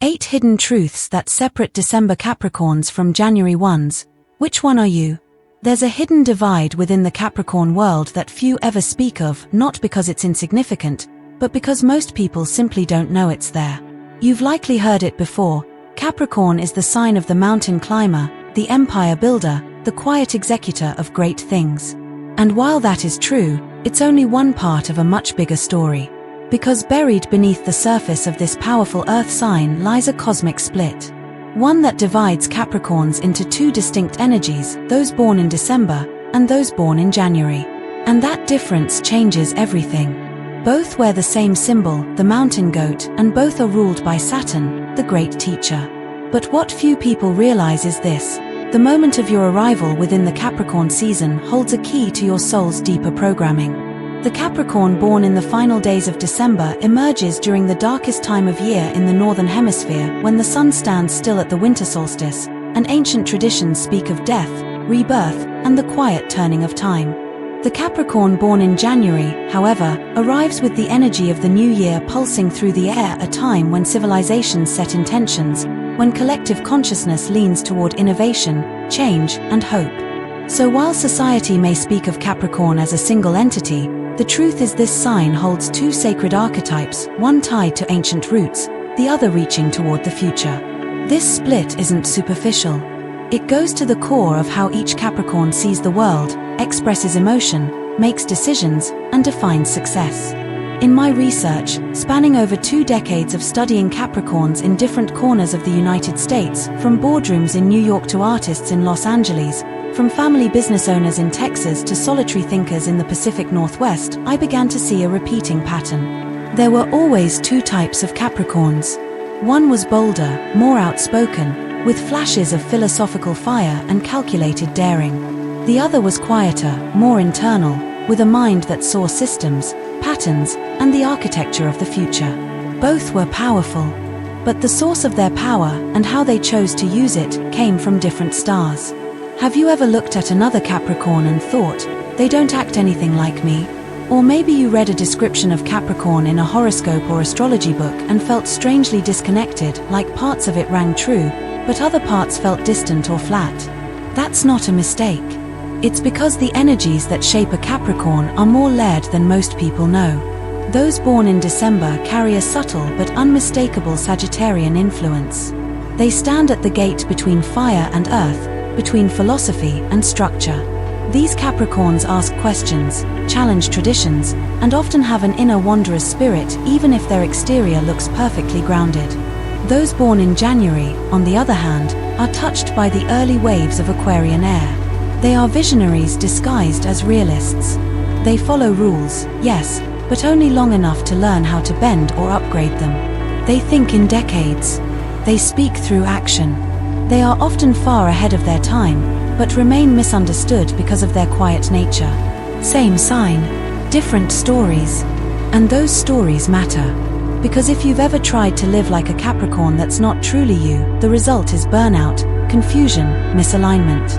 8 hidden truths that separate December Capricorns from January ones. Which one are you? There's a hidden divide within the Capricorn world that few ever speak of, not because it's insignificant, but because most people simply don't know it's there. You've likely heard it before. Capricorn is the sign of the mountain climber, the empire builder, the quiet executor of great things. And while that is true, it's only one part of a much bigger story. Because buried beneath the surface of this powerful earth sign lies a cosmic split. One that divides Capricorns into two distinct energies, those born in December and those born in January. And that difference changes everything. Both wear the same symbol, the mountain goat, and both are ruled by Saturn, the great teacher. But what few people realize is this: the moment of your arrival within the Capricorn season holds a key to your soul's deeper programming. The Capricorn born in the final days of December emerges during the darkest time of year in the northern hemisphere, when the sun stands still at the winter solstice, and ancient traditions speak of death, rebirth, and the quiet turning of time. The Capricorn born in January, however, arrives with the energy of the new year pulsing through the air, a time when civilizations set intentions, when collective consciousness leans toward innovation, change, and hope. So while society may speak of Capricorn as a single entity, the truth is this sign holds two sacred archetypes, one tied to ancient roots, the other reaching toward the future. This split isn't superficial. It goes to the core of how each Capricorn sees the world, expresses emotion, makes decisions, and defines success. In my research, spanning over 2 decades of studying Capricorns in different corners of the United States, from boardrooms in New York to artists in Los Angeles, from family business owners in Texas to solitary thinkers in the Pacific Northwest, I began to see a repeating pattern. There were always 2 types of Capricorns. One was bolder, more outspoken, with flashes of philosophical fire and calculated daring. The other was quieter, more internal, with a mind that saw systems, patterns, and the architecture of the future. Both were powerful, but the source of their power and how they chose to use it came from different stars. Have you ever looked at another Capricorn and thought, they don't act anything like me? Or maybe you read a description of Capricorn in a horoscope or astrology book and felt strangely disconnected, like parts of it rang true, but other parts felt distant or flat. That's not a mistake. It's because the energies that shape a Capricorn are more layered than most people know. Those born in December carry a subtle but unmistakable Sagittarian influence. They stand at the gate between fire and earth, between philosophy and structure. These Capricorns ask questions, challenge traditions, and often have an inner wanderer's spirit, even if their exterior looks perfectly grounded. Those born in January, on the other hand, are touched by the early waves of Aquarian air. They are visionaries disguised as realists. They follow rules, yes, but only long enough to learn how to bend or upgrade them. They think in decades. They speak through action. They are often far ahead of their time, but remain misunderstood because of their quiet nature. Same sign, different stories. And those stories matter. Because if you've ever tried to live like a Capricorn that's not truly you, the result is burnout, confusion, misalignment.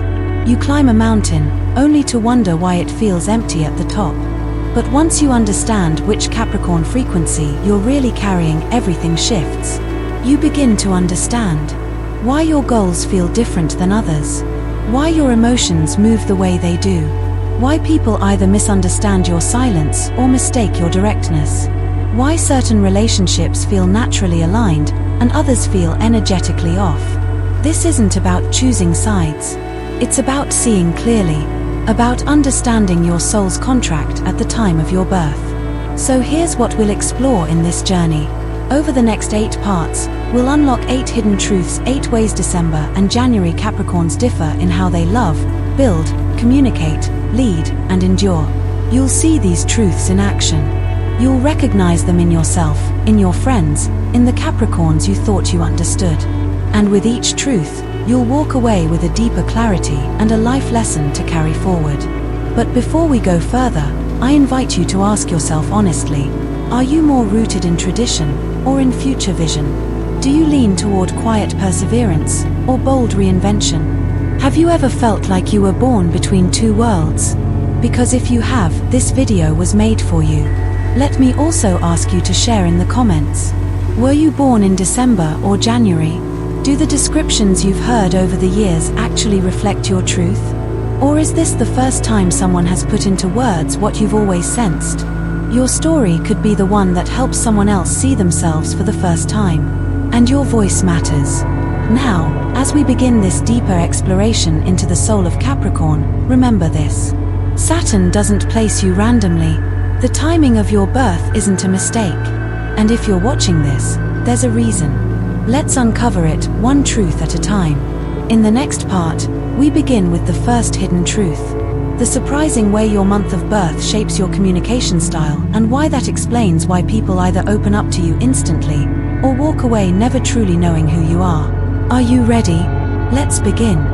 You climb a mountain, only to wonder why it feels empty at the top. But once you understand which Capricorn frequency you're really carrying, everything shifts. You begin to understand why your goals feel different than others, why your emotions move the way they do, why people either misunderstand your silence or mistake your directness, why certain relationships feel naturally aligned and others feel energetically off. This isn't about choosing sides. It's about seeing clearly, about understanding your soul's contract at the time of your birth. So here's what we'll explore in this journey. Over the next 8 parts, we'll unlock 8 hidden truths, 8 ways December and January Capricorns differ in how they love, build, communicate, lead, and endure. You'll see these truths in action. You'll recognize them in yourself, in your friends, in the Capricorns you thought you understood. And with each truth, you'll walk away with a deeper clarity and a life lesson to carry forward. But before we go further, I invite you to ask yourself honestly, are you more rooted in tradition or in future vision? Do you lean toward quiet perseverance or bold reinvention? Have you ever felt like you were born between 2 worlds? Because if you have, this video was made for you. Let me also ask you to share in the comments. Were you born in December or January? Do the descriptions you've heard over the years actually reflect your truth? Or is this the first time someone has put into words what you've always sensed? Your story could be the one that helps someone else see themselves for the first time. And your voice matters. Now, as we begin this deeper exploration into the soul of Capricorn, remember this. Saturn doesn't place you randomly. The timing of your birth isn't a mistake. And if you're watching this, there's a reason. Let's uncover it, one truth at a time. In the next part, we begin with the first hidden truth. The surprising way your month of birth shapes your communication style, and why that explains why people either open up to you instantly, or walk away never truly knowing who you are. Are you ready? Let's begin.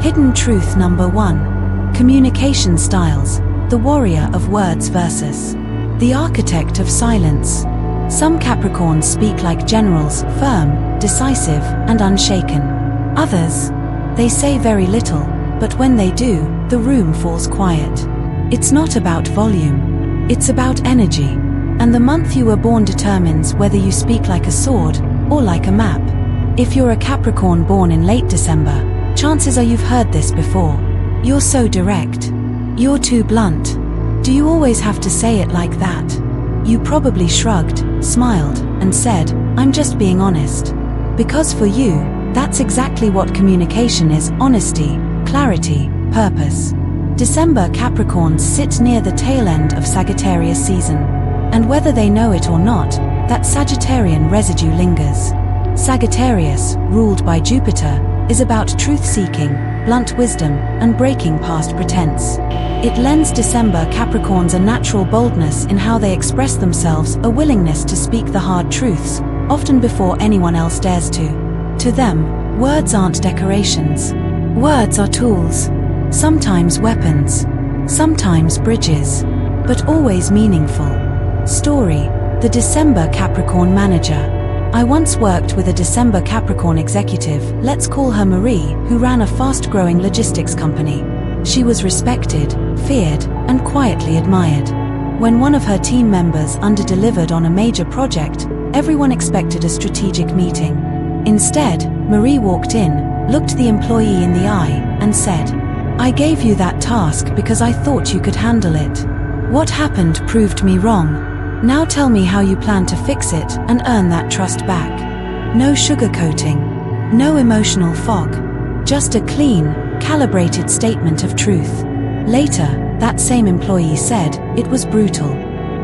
Hidden truth number 1. Communication styles, the warrior of words versus the architect of silence. Some Capricorns speak like generals, firm, decisive, and unshaken. Others, they say very little, but when they do, the room falls quiet. It's not about volume, it's about energy. And the month you were born determines whether you speak like a sword or like a map. If you're a Capricorn born in late December, chances are you've heard this before. You're so direct. You're too blunt. Do you always have to say it like that? You probably shrugged, smiled, and said, "I'm just being honest." Because for you, that's exactly what communication is: honesty, clarity, purpose. December Capricorns sit near the tail end of Sagittarius season. And whether they know it or not, that Sagittarian residue lingers. Sagittarius, ruled by Jupiter, is about truth-seeking, blunt wisdom, and breaking past pretense. It lends December Capricorns a natural boldness in how they express themselves, a willingness to speak the hard truths, often before anyone else dares to. To them, words aren't decorations. Words are tools. Sometimes weapons. Sometimes bridges. But always meaningful. Story: the December Capricorn manager. I once worked with a December Capricorn executive, let's call her Marie, who ran a fast-growing logistics company. She was respected, feared, and quietly admired. When one of her team members under-delivered on a major project, everyone expected a strategic meeting. Instead, Marie walked in, looked the employee in the eye, and said, "I gave you that task because I thought you could handle it. What happened proved me wrong. Now tell me how you plan to fix it and earn that trust back." No sugarcoating. No emotional fog. Just a clean, calibrated statement of truth. Later, that same employee said, "It was brutal.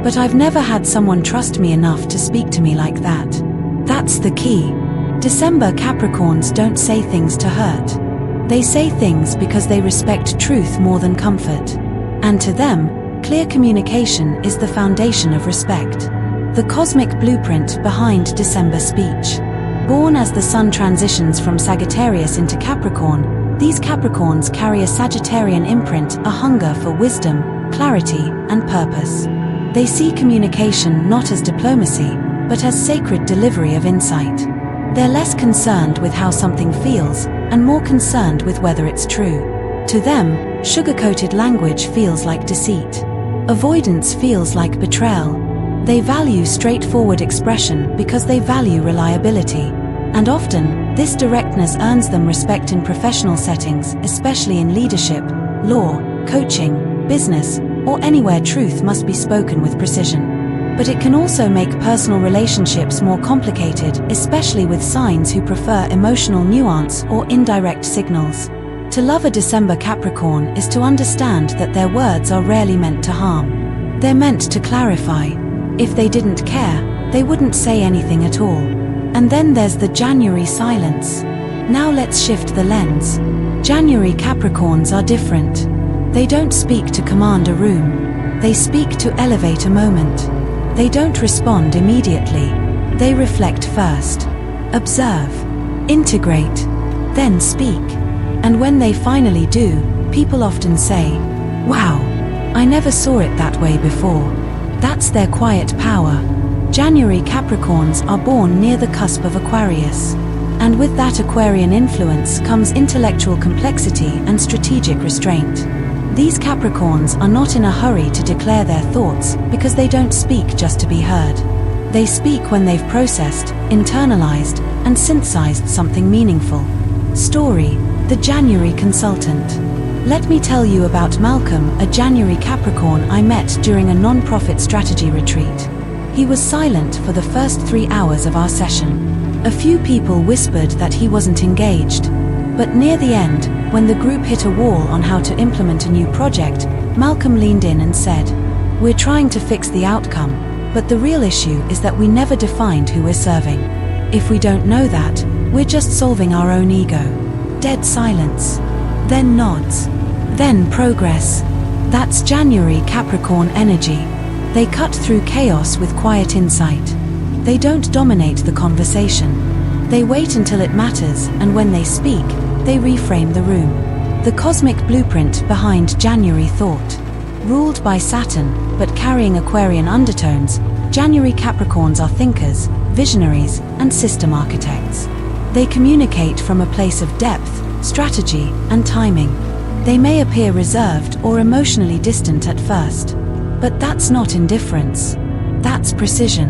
But I've never had someone trust me enough to speak to me like that." That's the key. December Capricorns don't say things to hurt. They say things because they respect truth more than comfort. And to them, clear communication is the foundation of respect. The cosmic blueprint behind December speech. Born as the sun transitions from Sagittarius into Capricorn, these Capricorns carry a Sagittarian imprint, a hunger for wisdom, clarity, and purpose. They see communication not as diplomacy, but as sacred delivery of insight. They're less concerned with how something feels, and more concerned with whether it's true. To them, sugar-coated language feels like deceit. Avoidance feels like betrayal. They value straightforward expression because they value reliability. And often, this directness earns them respect in professional settings, especially in leadership, law, coaching, business, or anywhere truth must be spoken with precision. But it can also make personal relationships more complicated, especially with signs who prefer emotional nuance or indirect signals. To love a December Capricorn is to understand that their words are rarely meant to harm. They're meant to clarify. If they didn't care, they wouldn't say anything at all. And then there's the January silence. Now let's shift the lens. January Capricorns are different. They don't speak to command a room. They speak to elevate a moment. They don't respond immediately. They reflect first. Observe. Integrate. Then speak. And when they finally do, people often say, "Wow, I never saw it that way before." That's their quiet power. January Capricorns are born near the cusp of Aquarius. And with that Aquarian influence comes intellectual complexity and strategic restraint. These Capricorns are not in a hurry to declare their thoughts because they don't speak just to be heard. They speak when they've processed, internalized, and synthesized something meaningful. Story: The January Consultant. Let me tell you about Malcolm, a January Capricorn I met during a non-profit strategy retreat. He was silent for the first 3 hours of our session. A few people whispered that he wasn't engaged. But near the end, when the group hit a wall on how to implement a new project, Malcolm leaned in and said, "We're trying to fix the outcome, but the real issue is that we never defined who we're serving. If we don't know that, we're just solving our own ego." Dead silence. Then nods. Then progress. That's January Capricorn energy. They cut through chaos with quiet insight. They don't dominate the conversation. They wait until it matters, and when they speak, they reframe the room. The cosmic blueprint behind January thought. Ruled by Saturn, but carrying Aquarian undertones, January Capricorns are thinkers, visionaries, and system architects. They communicate from a place of depth, strategy, and timing. They may appear reserved or emotionally distant at first. But that's not indifference. That's precision.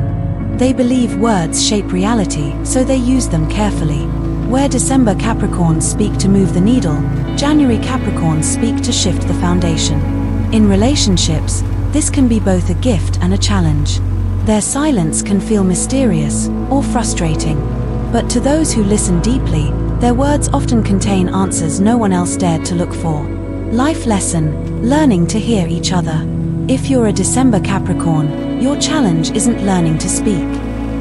They believe words shape reality, so they use them carefully. Where December Capricorns speak to move the needle, January Capricorns speak to shift the foundation. In relationships, this can be both a gift and a challenge. Their silence can feel mysterious or frustrating. But to those who listen deeply, their words often contain answers no one else dared to look for. Life lesson: learning to hear each other. If you're a December Capricorn, your challenge isn't learning to speak.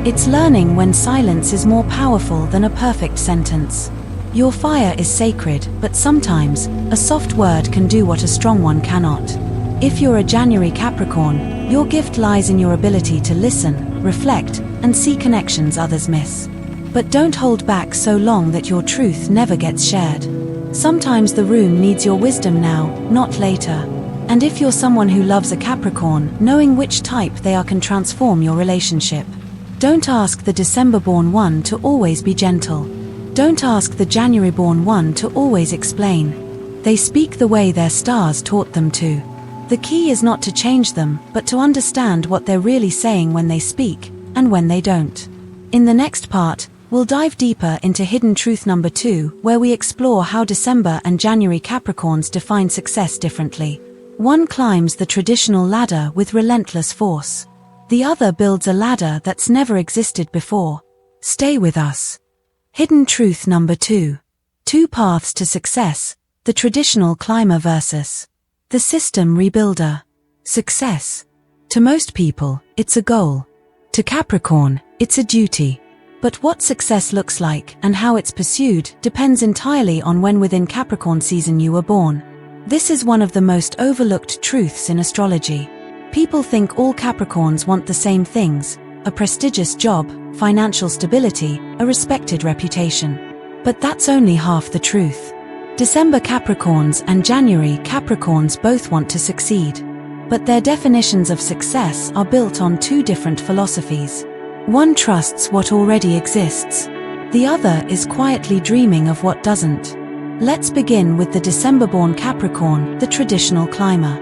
It's learning when silence is more powerful than a perfect sentence. Your fire is sacred, but sometimes, a soft word can do what a strong one cannot. If you're a January Capricorn, your gift lies in your ability to listen, reflect, and see connections others miss. But don't hold back so long that your truth never gets shared. Sometimes the room needs your wisdom now, not later. And if you're someone who loves a Capricorn, knowing which type they are can transform your relationship. Don't ask the December-born one to always be gentle. Don't ask the January-born one to always explain. They speak the way their stars taught them to. The key is not to change them, but to understand what they're really saying when they speak, and when they don't. In the next part, we'll dive deeper into hidden truth number 2, where we explore how December and January Capricorns define success differently. One climbs the traditional ladder with relentless force. The other builds a ladder that's never existed before. Stay with us. Hidden truth number 2. 2 paths to success, the traditional climber versus the system rebuilder. Success. To most people, it's a goal. To Capricorn, it's a duty. But what success looks like and how it's pursued depends entirely on when within Capricorn season you were born. This is one of the most overlooked truths in astrology. People think all Capricorns want the same things: a prestigious job, financial stability, a respected reputation. But that's only half the truth. December Capricorns and January Capricorns both want to succeed. But their definitions of success are built on 2 different philosophies. One trusts what already exists. The other is quietly dreaming of what doesn't. Let's begin with the December-born Capricorn, the traditional climber.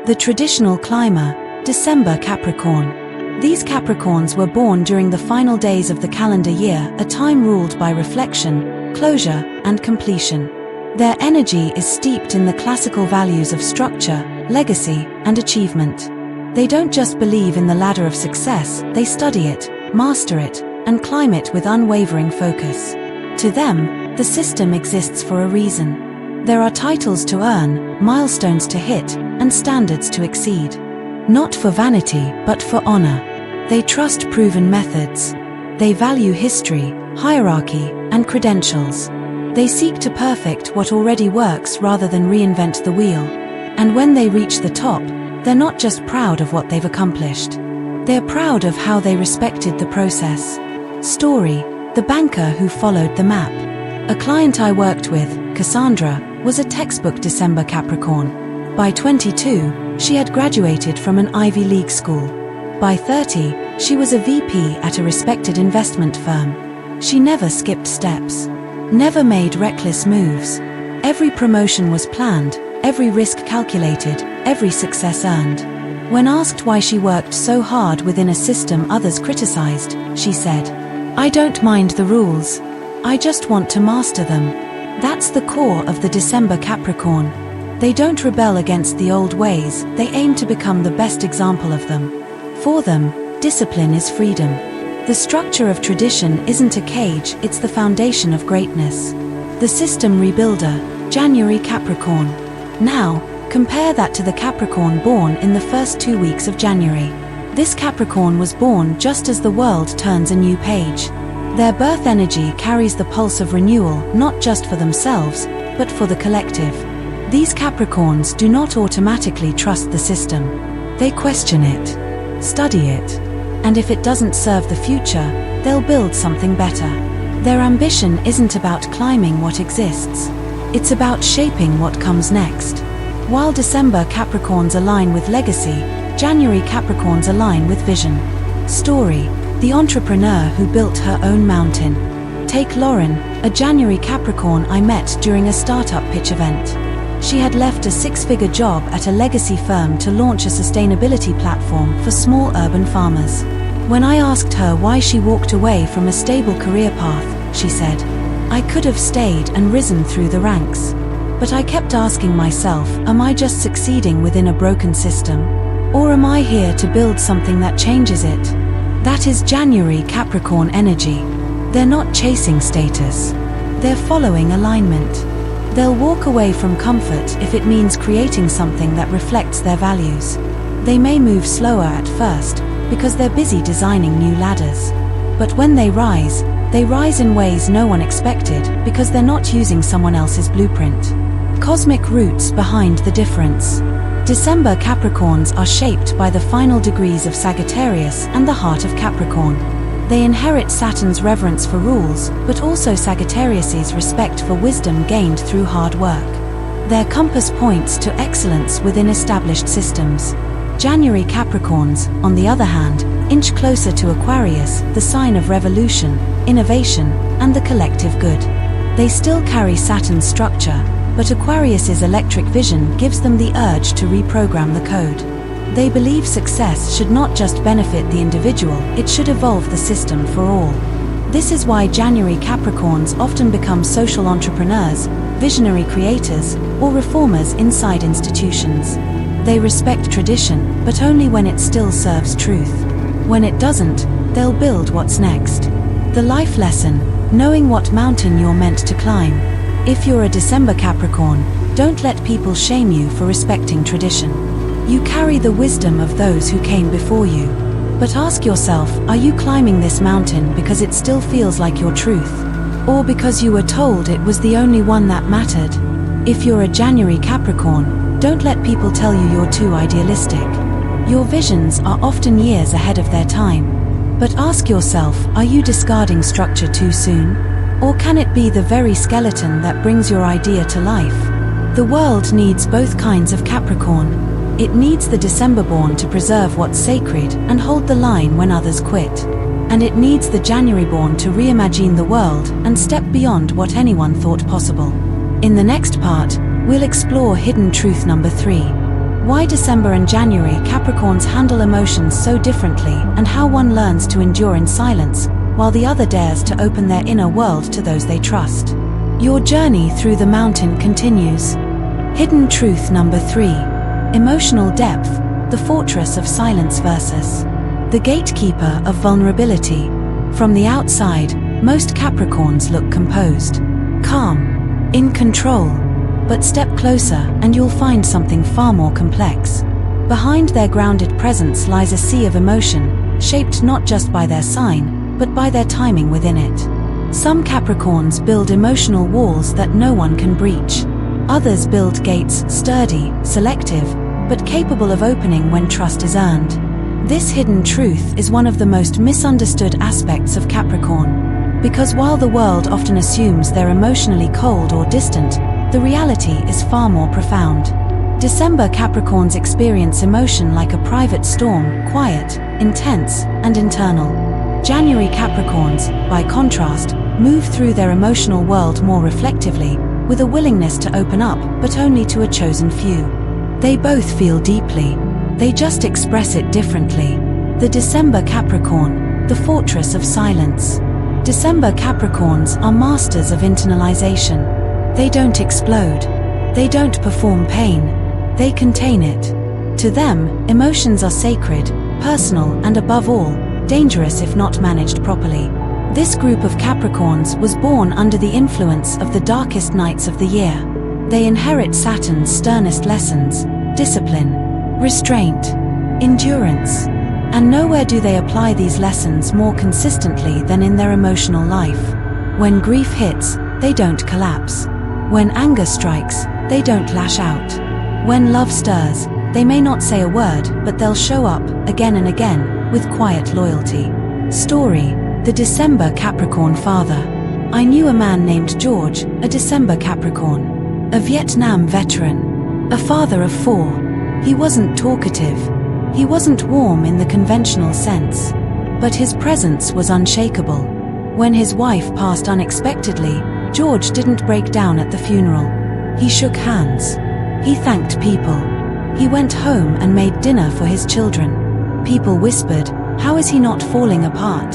The traditional climber, December Capricorn. These Capricorns were born during the final days of the calendar year, a time ruled by reflection, closure, and completion. Their energy is steeped in the classical values of structure, legacy, and achievement. They don't just believe in the ladder of success, they study it, master it, and climb it with unwavering focus. To them, the system exists for a reason. There are titles to earn, milestones to hit, and standards to exceed. Not for vanity, but for honor. They trust proven methods. They value history, hierarchy, and credentials. They seek to perfect what already works rather than reinvent the wheel. And when they reach the top, they're not just proud of what they've accomplished. They're proud of how they respected the process. Story: the banker who followed the map. A client I worked with, Cassandra, was a textbook December Capricorn. By 22, she had graduated from an Ivy League school. By 30, she was a VP at a respected investment firm. She never skipped steps. Never made reckless moves. Every promotion was planned, every risk calculated, every success earned. When asked why she worked so hard within a system others criticized, she said, "I don't mind the rules. I just want to master them." That's the core of the December Capricorn. They don't rebel against the old ways, they aim to become the best example of them. For them, discipline is freedom. The structure of tradition isn't a cage, it's the foundation of greatness. The system rebuilder, January Capricorn. Now, compare that to the Capricorn born in the first 2 weeks of January. This Capricorn was born just as the world turns a new page. Their birth energy carries the pulse of renewal, not just for themselves, but for the collective. These Capricorns do not automatically trust the system. They question it, study it, and if it doesn't serve the future, they'll build something better. Their ambition isn't about climbing what exists. It's about shaping what comes next. While December Capricorns align with legacy, January Capricorns align with vision. Story: the entrepreneur who built her own mountain. Take Lauren, a January Capricorn I met during a startup pitch event. She had left a 6-figure job at a legacy firm to launch a sustainability platform for small urban farmers. When I asked her why she walked away from a stable career path, she said, "I could have stayed and risen through the ranks. But I kept asking myself, am I just succeeding within a broken system? Or am I here to build something that changes it?" That is January Capricorn energy. They're not chasing status. They're following alignment. They'll walk away from comfort if it means creating something that reflects their values. They may move slower at first, because they're busy designing new ladders. But when they rise in ways no one expected, because they're not using someone else's blueprint. Cosmic roots behind the difference. December Capricorns are shaped by the final degrees of Sagittarius and the heart of Capricorn. They inherit Saturn's reverence for rules, but also Sagittarius's respect for wisdom gained through hard work. Their compass points to excellence within established systems. January Capricorns, on the other hand, inch closer to Aquarius, the sign of revolution, innovation, and the collective good. They still carry Saturn's structure, but Aquarius's electric vision gives them the urge to reprogram the code. They believe success should not just benefit the individual, it should evolve the system for all. This is why January Capricorns often become social entrepreneurs, visionary creators, or reformers inside institutions. They respect tradition, but only when it still serves truth. When it doesn't, they'll build what's next. The life lesson: knowing what mountain you're meant to climb. If you're a December Capricorn, don't let people shame you for respecting tradition. You carry the wisdom of those who came before you. But ask yourself, are you climbing this mountain because it still feels like your truth? Or because you were told it was the only one that mattered? If you're a January Capricorn, don't let people tell you you're too idealistic. Your visions are often years ahead of their time. But ask yourself, are you discarding structure too soon? Or can it be the very skeleton that brings your idea to life? The world needs both kinds of Capricorn. It needs the December-born to preserve what's sacred and hold the line when others quit. And it needs the January-born to reimagine the world and step beyond what anyone thought possible. In the next part, we'll explore hidden truth number 3. Why December and January Capricorns handle emotions so differently, and how one learns to endure in silence, while the other dares to open their inner world to those they trust. Your journey through the mountain continues. Hidden truth number 3. Emotional depth, the fortress of silence versus the gatekeeper of vulnerability. From the outside, most Capricorns look composed, calm, in control. But step closer and you'll find something far more complex. Behind their grounded presence lies a sea of emotion, shaped not just by their sign, but by their timing within it. Some Capricorns build emotional walls that no one can breach. Others build gates, sturdy, selective, but capable of opening when trust is earned. This hidden truth is one of the most misunderstood aspects of Capricorn. Because while the world often assumes they're emotionally cold or distant, the reality is far more profound. December Capricorns experience emotion like a private storm, quiet, intense, and internal. January Capricorns, by contrast, move through their emotional world more reflectively, with a willingness to open up, but only to a chosen few. They both feel deeply. They just express it differently. The December Capricorn, the fortress of silence. December Capricorns are masters of internalization. They don't explode. They don't perform pain. They contain it. To them, emotions are sacred, personal, and above all, dangerous if not managed properly. This group of Capricorns was born under the influence of the darkest nights of the year. They inherit Saturn's sternest lessons: discipline, restraint, endurance. And nowhere do they apply these lessons more consistently than in their emotional life. When grief hits, they don't collapse. When anger strikes, they don't lash out. When love stirs, they may not say a word, but they'll show up, again and again, with quiet loyalty. Story: the December Capricorn father. I knew a man named George, a December Capricorn. A Vietnam veteran. A father of 4. He wasn't talkative. He wasn't warm in the conventional sense. But his presence was unshakable. When his wife passed unexpectedly, George didn't break down at the funeral. He shook hands. He thanked people. He went home and made dinner for his children. People whispered, "How is he not falling apart?"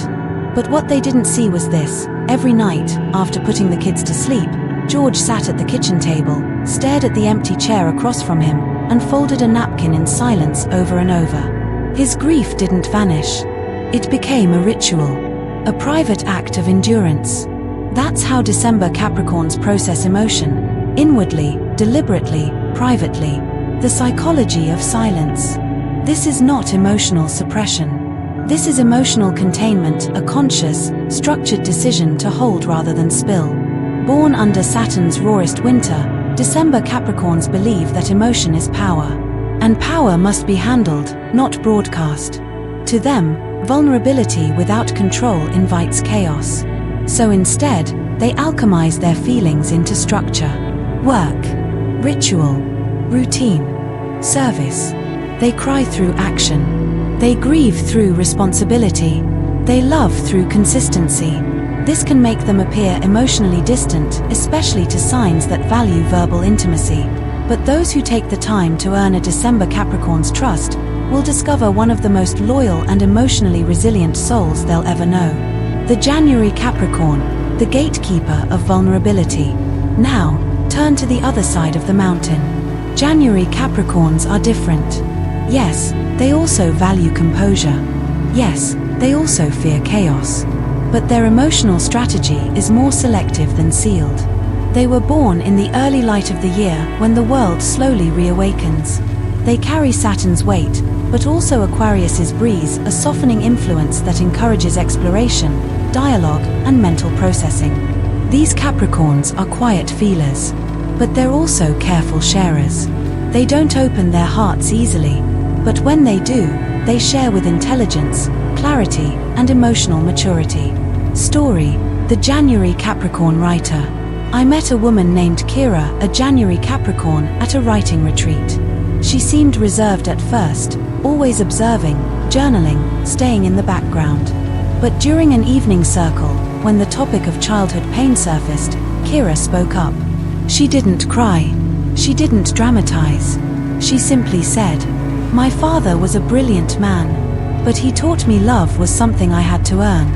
But what they didn't see was this: every night, after putting the kids to sleep, George sat at the kitchen table, stared at the empty chair across from him, and folded a napkin in silence over and over. His grief didn't vanish. It became a ritual, a private act of endurance. That's how December Capricorns process emotion: inwardly, deliberately, privately. The psychology of silence. This is not emotional suppression. This is emotional containment, a conscious, structured decision to hold rather than spill. Born under Saturn's rawest winter, December Capricorns believe that emotion is power. And power must be handled, not broadcast. To them, vulnerability without control invites chaos. So instead, they alchemize their feelings into structure. Work, ritual, routine, service. They cry through action. They grieve through responsibility. They love through consistency. This can make them appear emotionally distant, especially to signs that value verbal intimacy. But those who take the time to earn a December Capricorn's trust will discover one of the most loyal and emotionally resilient souls they'll ever know. The January Capricorn, the gatekeeper of vulnerability. Now, turn to the other side of the mountain. January Capricorns are different. Yes, they also value composure. Yes, they also fear chaos. But their emotional strategy is more selective than sealed. They were born in the early light of the year when the world slowly reawakens. They carry Saturn's weight, but also Aquarius's breeze, a softening influence that encourages exploration, dialogue, and mental processing. These Capricorns are quiet feelers, but they're also careful sharers. They don't open their hearts easily, but when they do, they share with intelligence, clarity, and emotional maturity. Story: the January Capricorn writer. I met a woman named Kira, a January Capricorn, at a writing retreat. She seemed reserved at first, always observing, journaling, staying in the background. But during an evening circle, when the topic of childhood pain surfaced, Kira spoke up. She didn't cry. She didn't dramatize. She simply said, "My father was a brilliant man, but he taught me love was something I had to earn.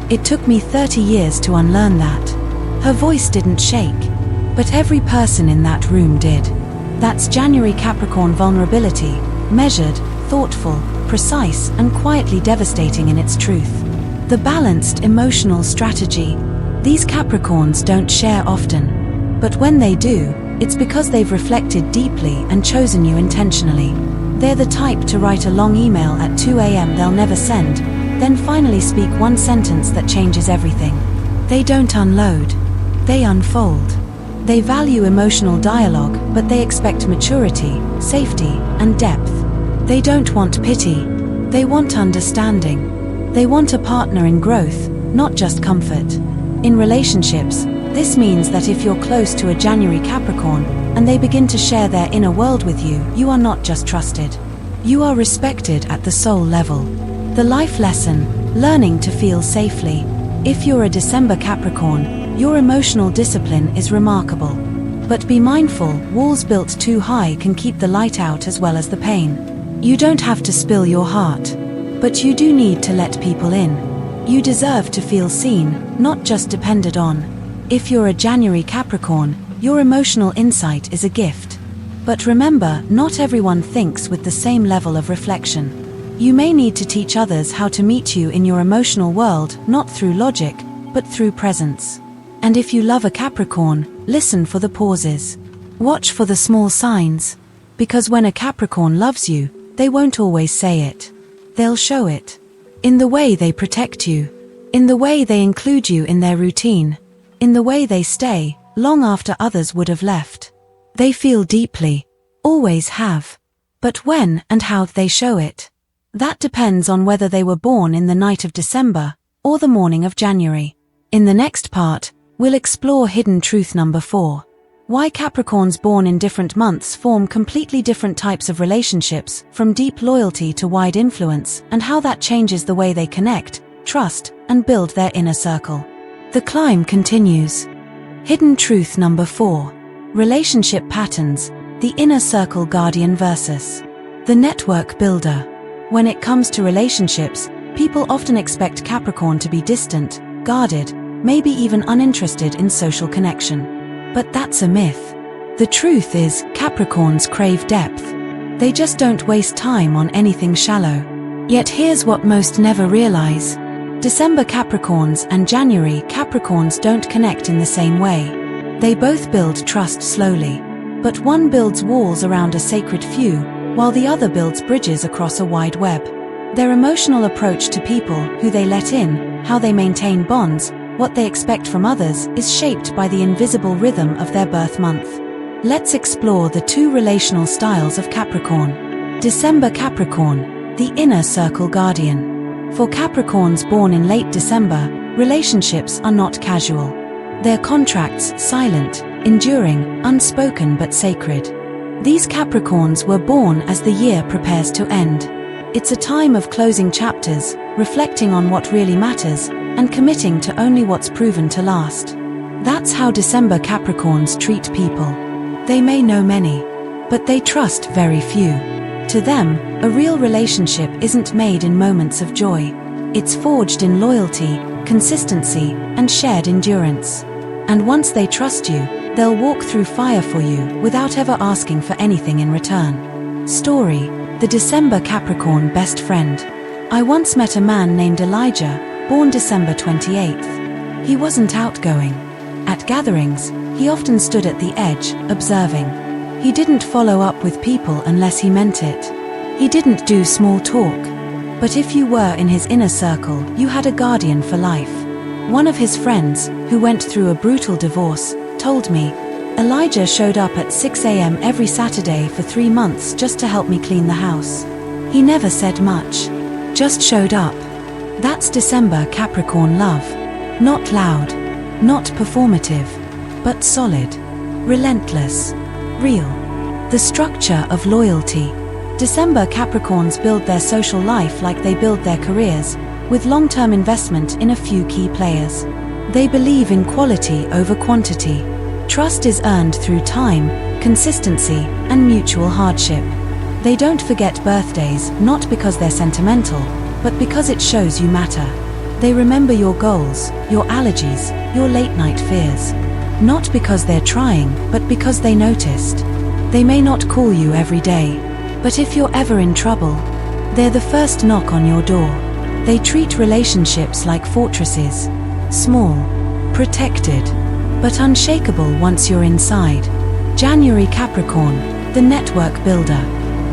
It took me 30 years to unlearn that." Her voice didn't shake, but every person in that room did. That's January Capricorn vulnerability, measured, thoughtful, precise, and quietly devastating in its truth. The balanced emotional strategy. These Capricorns don't share often, but when they do, it's because they've reflected deeply and chosen you intentionally. They're the type to write a long email at 2 a.m. they'll never send, then finally speak one sentence that changes everything. They don't unload. They unfold. They value emotional dialogue, but they expect maturity, safety, and depth. They don't want pity. They want understanding. They want a partner in growth, not just comfort. In relationships, this means that if you're close to a January Capricorn, and they begin to share their inner world with you, you are not just trusted. You are respected at the soul level. The life lesson: learning to feel safely. If you're a December Capricorn, your emotional discipline is remarkable. But be mindful, walls built too high can keep the light out as well as the pain. You don't have to spill your heart, but you do need to let people in. You deserve to feel seen, not just depended on. If you're a January Capricorn, your emotional insight is a gift. But remember, not everyone thinks with the same level of reflection. You may need to teach others how to meet you in your emotional world, not through logic, but through presence. And if you love a Capricorn, listen for the pauses. Watch for the small signs. Because when a Capricorn loves you, they won't always say it. They'll show it. In the way they protect you. In the way they include you in their routine. In the way they stay, long after others would have left. They feel deeply. Always have. But when and how they show it? That depends on whether they were born in the night of December, or the morning of January. In the next part, we'll explore hidden truth number 4. Why Capricorns born in different months form completely different types of relationships, from deep loyalty to wide influence, and how that changes the way they connect, trust, and build their inner circle. The climb continues. Hidden truth number 4. Relationship patterns, the inner circle guardian versus the network builder. When it comes to relationships, people often expect Capricorn to be distant, guarded, maybe even uninterested in social connection. But that's a myth. The truth is, Capricorns crave depth. They just don't waste time on anything shallow. Yet here's what most never realize. December Capricorns and January Capricorns don't connect in the same way. They both build trust slowly. But one builds walls around a sacred few, while the other builds bridges across a wide web. Their emotional approach to people, who they let in, how they maintain bonds, what they expect from others, is shaped by the invisible rhythm of their birth month. Let's explore the 2 relational styles of Capricorn. December Capricorn, the inner circle guardian. For Capricorns born in late December, relationships are not casual. They're contracts, silent, enduring, unspoken but sacred. These Capricorns were born as the year prepares to end. It's a time of closing chapters, reflecting on what really matters, and committing to only what's proven to last. That's how December Capricorns treat people. They may know many, but they trust very few. To them, a real relationship isn't made in moments of joy. It's forged in loyalty, consistency, and shared endurance. And once they trust you, they'll walk through fire for you without ever asking for anything in return. Story: the December Capricorn best friend. I once met a man named Elijah, born December 28th. He wasn't outgoing. At gatherings, he often stood at the edge, observing. He didn't follow up with people unless he meant it. He didn't do small talk. But if you were in his inner circle, you had a guardian for life. One of his friends, who went through a brutal divorce, told me, Elijah showed up at 6 a.m. every Saturday for 3 months just to help me clean the house. He never said much. Just showed up. That's December Capricorn love. Not loud, not performative, but solid, relentless, real. The structure of loyalty. December Capricorns build their social life like they build their careers, with long-term investment in a few key players. They believe in quality over quantity. Trust is earned through time, consistency, and mutual hardship. They don't forget birthdays, not because they're sentimental, but because it shows you matter. They remember your goals, your allergies, your late-night fears. Not because they're trying, but because they noticed. They may not call you every day, but if you're ever in trouble, they're the first knock on your door. They treat relationships like fortresses. Small, protected, but unshakable once you're inside. January Capricorn, the network builder.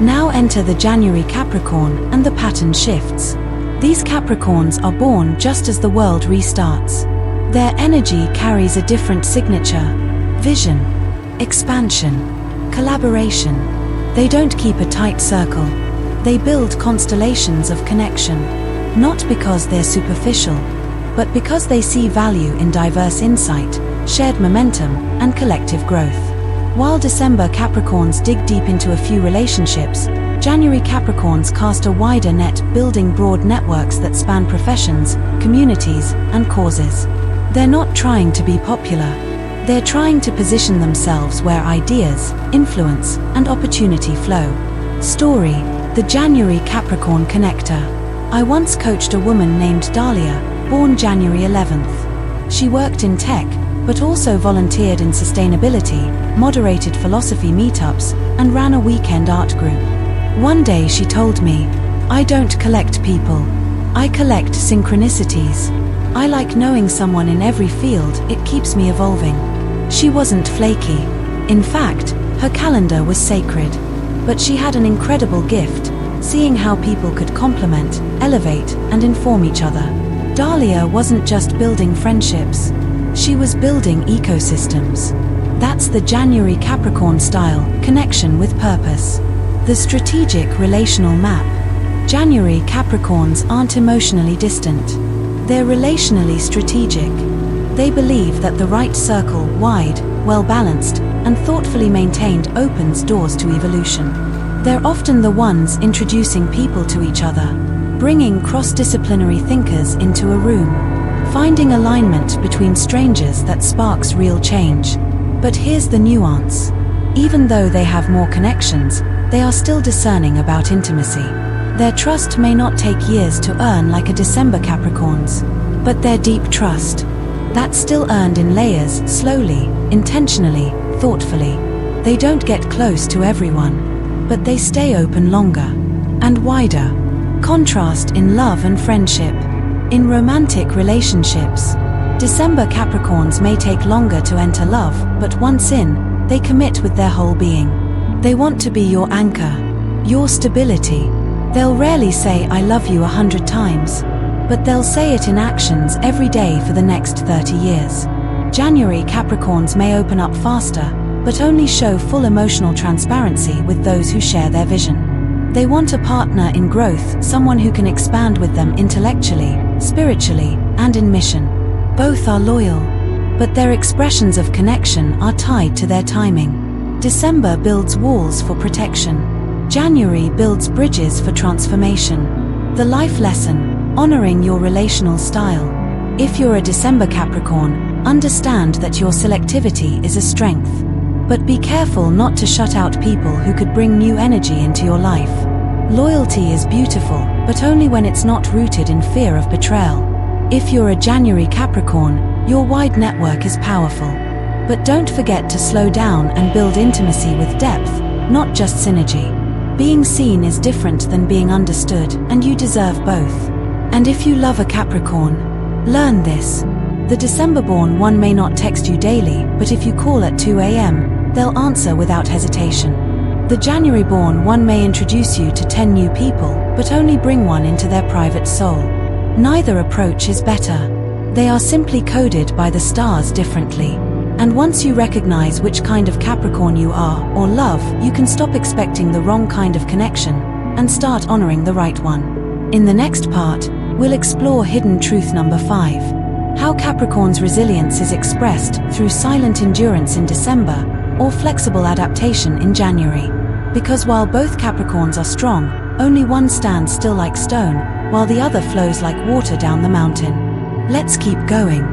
Now enter the January Capricorn, and the pattern shifts. These Capricorns are born just as the world restarts. Their energy carries a different signature: vision, expansion, collaboration. They don't keep a tight circle. They build constellations of connection. Not because they're superficial, but because they see value in diverse insight, shared momentum, and collective growth. While December Capricorns dig deep into a few relationships, January Capricorns cast a wider net, building broad networks that span professions, communities, and causes. They're not trying to be popular. They're trying to position themselves where ideas, influence, and opportunity flow. Story: The January Capricorn Connector. I once coached a woman named Dahlia, born January 11th. She worked in tech, but also volunteered in sustainability, moderated philosophy meetups, and ran a weekend art group. One day she told me, "I don't collect people. I collect synchronicities. I like knowing someone in every field, it keeps me evolving." She wasn't flaky. In fact, her calendar was sacred. But she had an incredible gift, seeing how people could complement, elevate, and inform each other. Dahlia wasn't just building friendships. She was building ecosystems. That's the January Capricorn style, connection with purpose. The strategic relational map. January Capricorns aren't emotionally distant. They're relationally strategic. They believe that the right circle, wide, well-balanced, and thoughtfully maintained, opens doors to evolution. They're often the ones introducing people to each other, bringing cross-disciplinary thinkers into a room, finding alignment between strangers that sparks real change. But here's the nuance. Even though they have more connections, they are still discerning about intimacy. Their trust may not take years to earn like a December Capricorns, but their deep trust, that's still earned in layers, slowly, intentionally, thoughtfully. They don't get close to everyone, but they stay open longer and wider. Contrast in love and friendship. In romantic relationships, December Capricorns may take longer to enter love, but once in, they commit with their whole being. They want to be your anchor, your stability. They'll rarely say "I love you 100 times, but they'll say it in actions every day for the next 30 years. January Capricorns may open up faster, but only show full emotional transparency with those who share their vision. They want a partner in growth, someone who can expand with them intellectually, spiritually, and in mission. Both are loyal, but their expressions of connection are tied to their timing. December builds walls for protection. January builds bridges for transformation. The life lesson: honoring your relational style. If you're a December Capricorn, understand that your selectivity is a strength. But be careful not to shut out people who could bring new energy into your life. Loyalty is beautiful, but only when it's not rooted in fear of betrayal. If you're a January Capricorn, your wide network is powerful. But don't forget to slow down and build intimacy with depth, not just synergy. Being seen is different than being understood, and you deserve both. And if you love a Capricorn, learn this. The December-born one may not text you daily, but if you call at 2 a.m., they'll answer without hesitation. The January-born one may introduce you to 10 new people, but only bring one into their private soul. Neither approach is better. They are simply coded by the stars differently. And once you recognize which kind of Capricorn you are, or love, you can stop expecting the wrong kind of connection, and start honoring the right one. In the next part, we'll explore hidden truth number 5. How Capricorn's resilience is expressed through silent endurance in December, or flexible adaptation in January. Because while both Capricorns are strong, only one stands still like stone, while the other flows like water down the mountain. Let's keep going.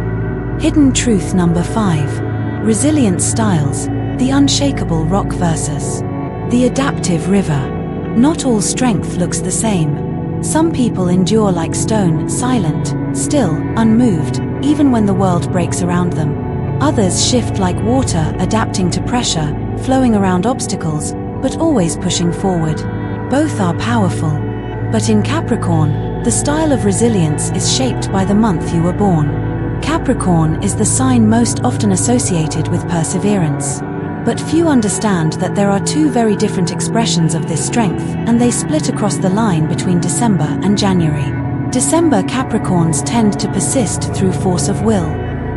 Hidden truth number 5. Resilient styles, the unshakable rock versus the adaptive river. Not all strength looks the same. Some people endure like stone, silent, still, unmoved, even when the world breaks around them. Others shift like water, adapting to pressure, flowing around obstacles, but always pushing forward. Both are powerful. But in Capricorn, the style of resilience is shaped by the month you were born. Capricorn is the sign most often associated with perseverance. But few understand that there are two very different expressions of this strength, and they split across the line between December and January. December Capricorns tend to persist through force of will.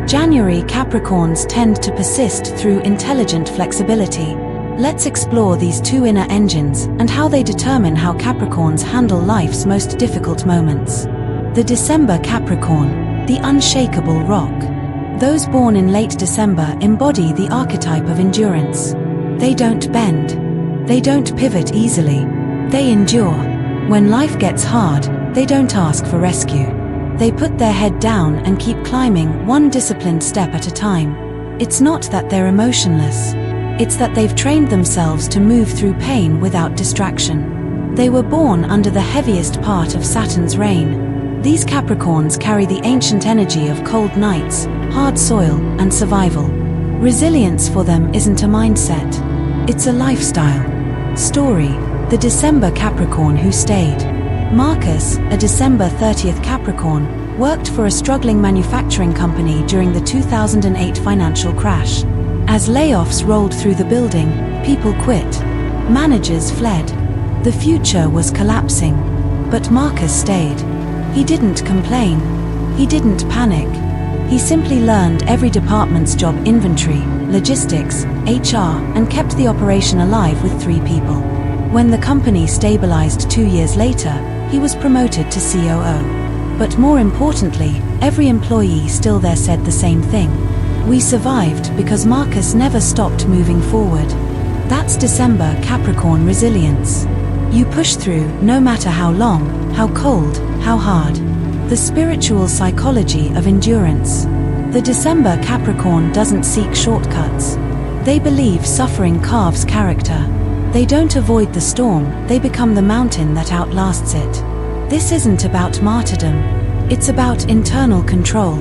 January Capricorns tend to persist through intelligent flexibility. Let's explore these two inner engines and how they determine how Capricorns handle life's most difficult moments. The December Capricorn, the unshakable rock. Those born in late December embody the archetype of endurance. They don't bend. They don't pivot easily. They endure. When life gets hard, they don't ask for rescue. They put their head down and keep climbing one disciplined step at a time. It's not that they're emotionless. It's that they've trained themselves to move through pain without distraction. They were born under the heaviest part of Saturn's reign. These Capricorns carry the ancient energy of cold nights, hard soil, and survival. Resilience for them isn't a mindset. It's a lifestyle. Story: the December Capricorn who stayed. Marcus, a December 30th Capricorn, worked for a struggling manufacturing company during the 2008 financial crash. As layoffs rolled through the building, people quit. Managers fled. The future was collapsing. But Marcus stayed. He didn't complain. He didn't panic. He simply learned every department's job inventory, logistics, HR, and kept the operation alive with 3 people. When the company stabilized 2 years later, he was promoted to COO. But more importantly, every employee still there said the same thing. We survived because Marcus never stopped moving forward. That's December Capricorn resilience. You push through no matter how long, how cold, how hard. The spiritual psychology of endurance. The December Capricorn doesn't seek shortcuts. They believe suffering carves character. They don't avoid the storm, they become the mountain that outlasts it. This isn't about martyrdom. It's about internal control.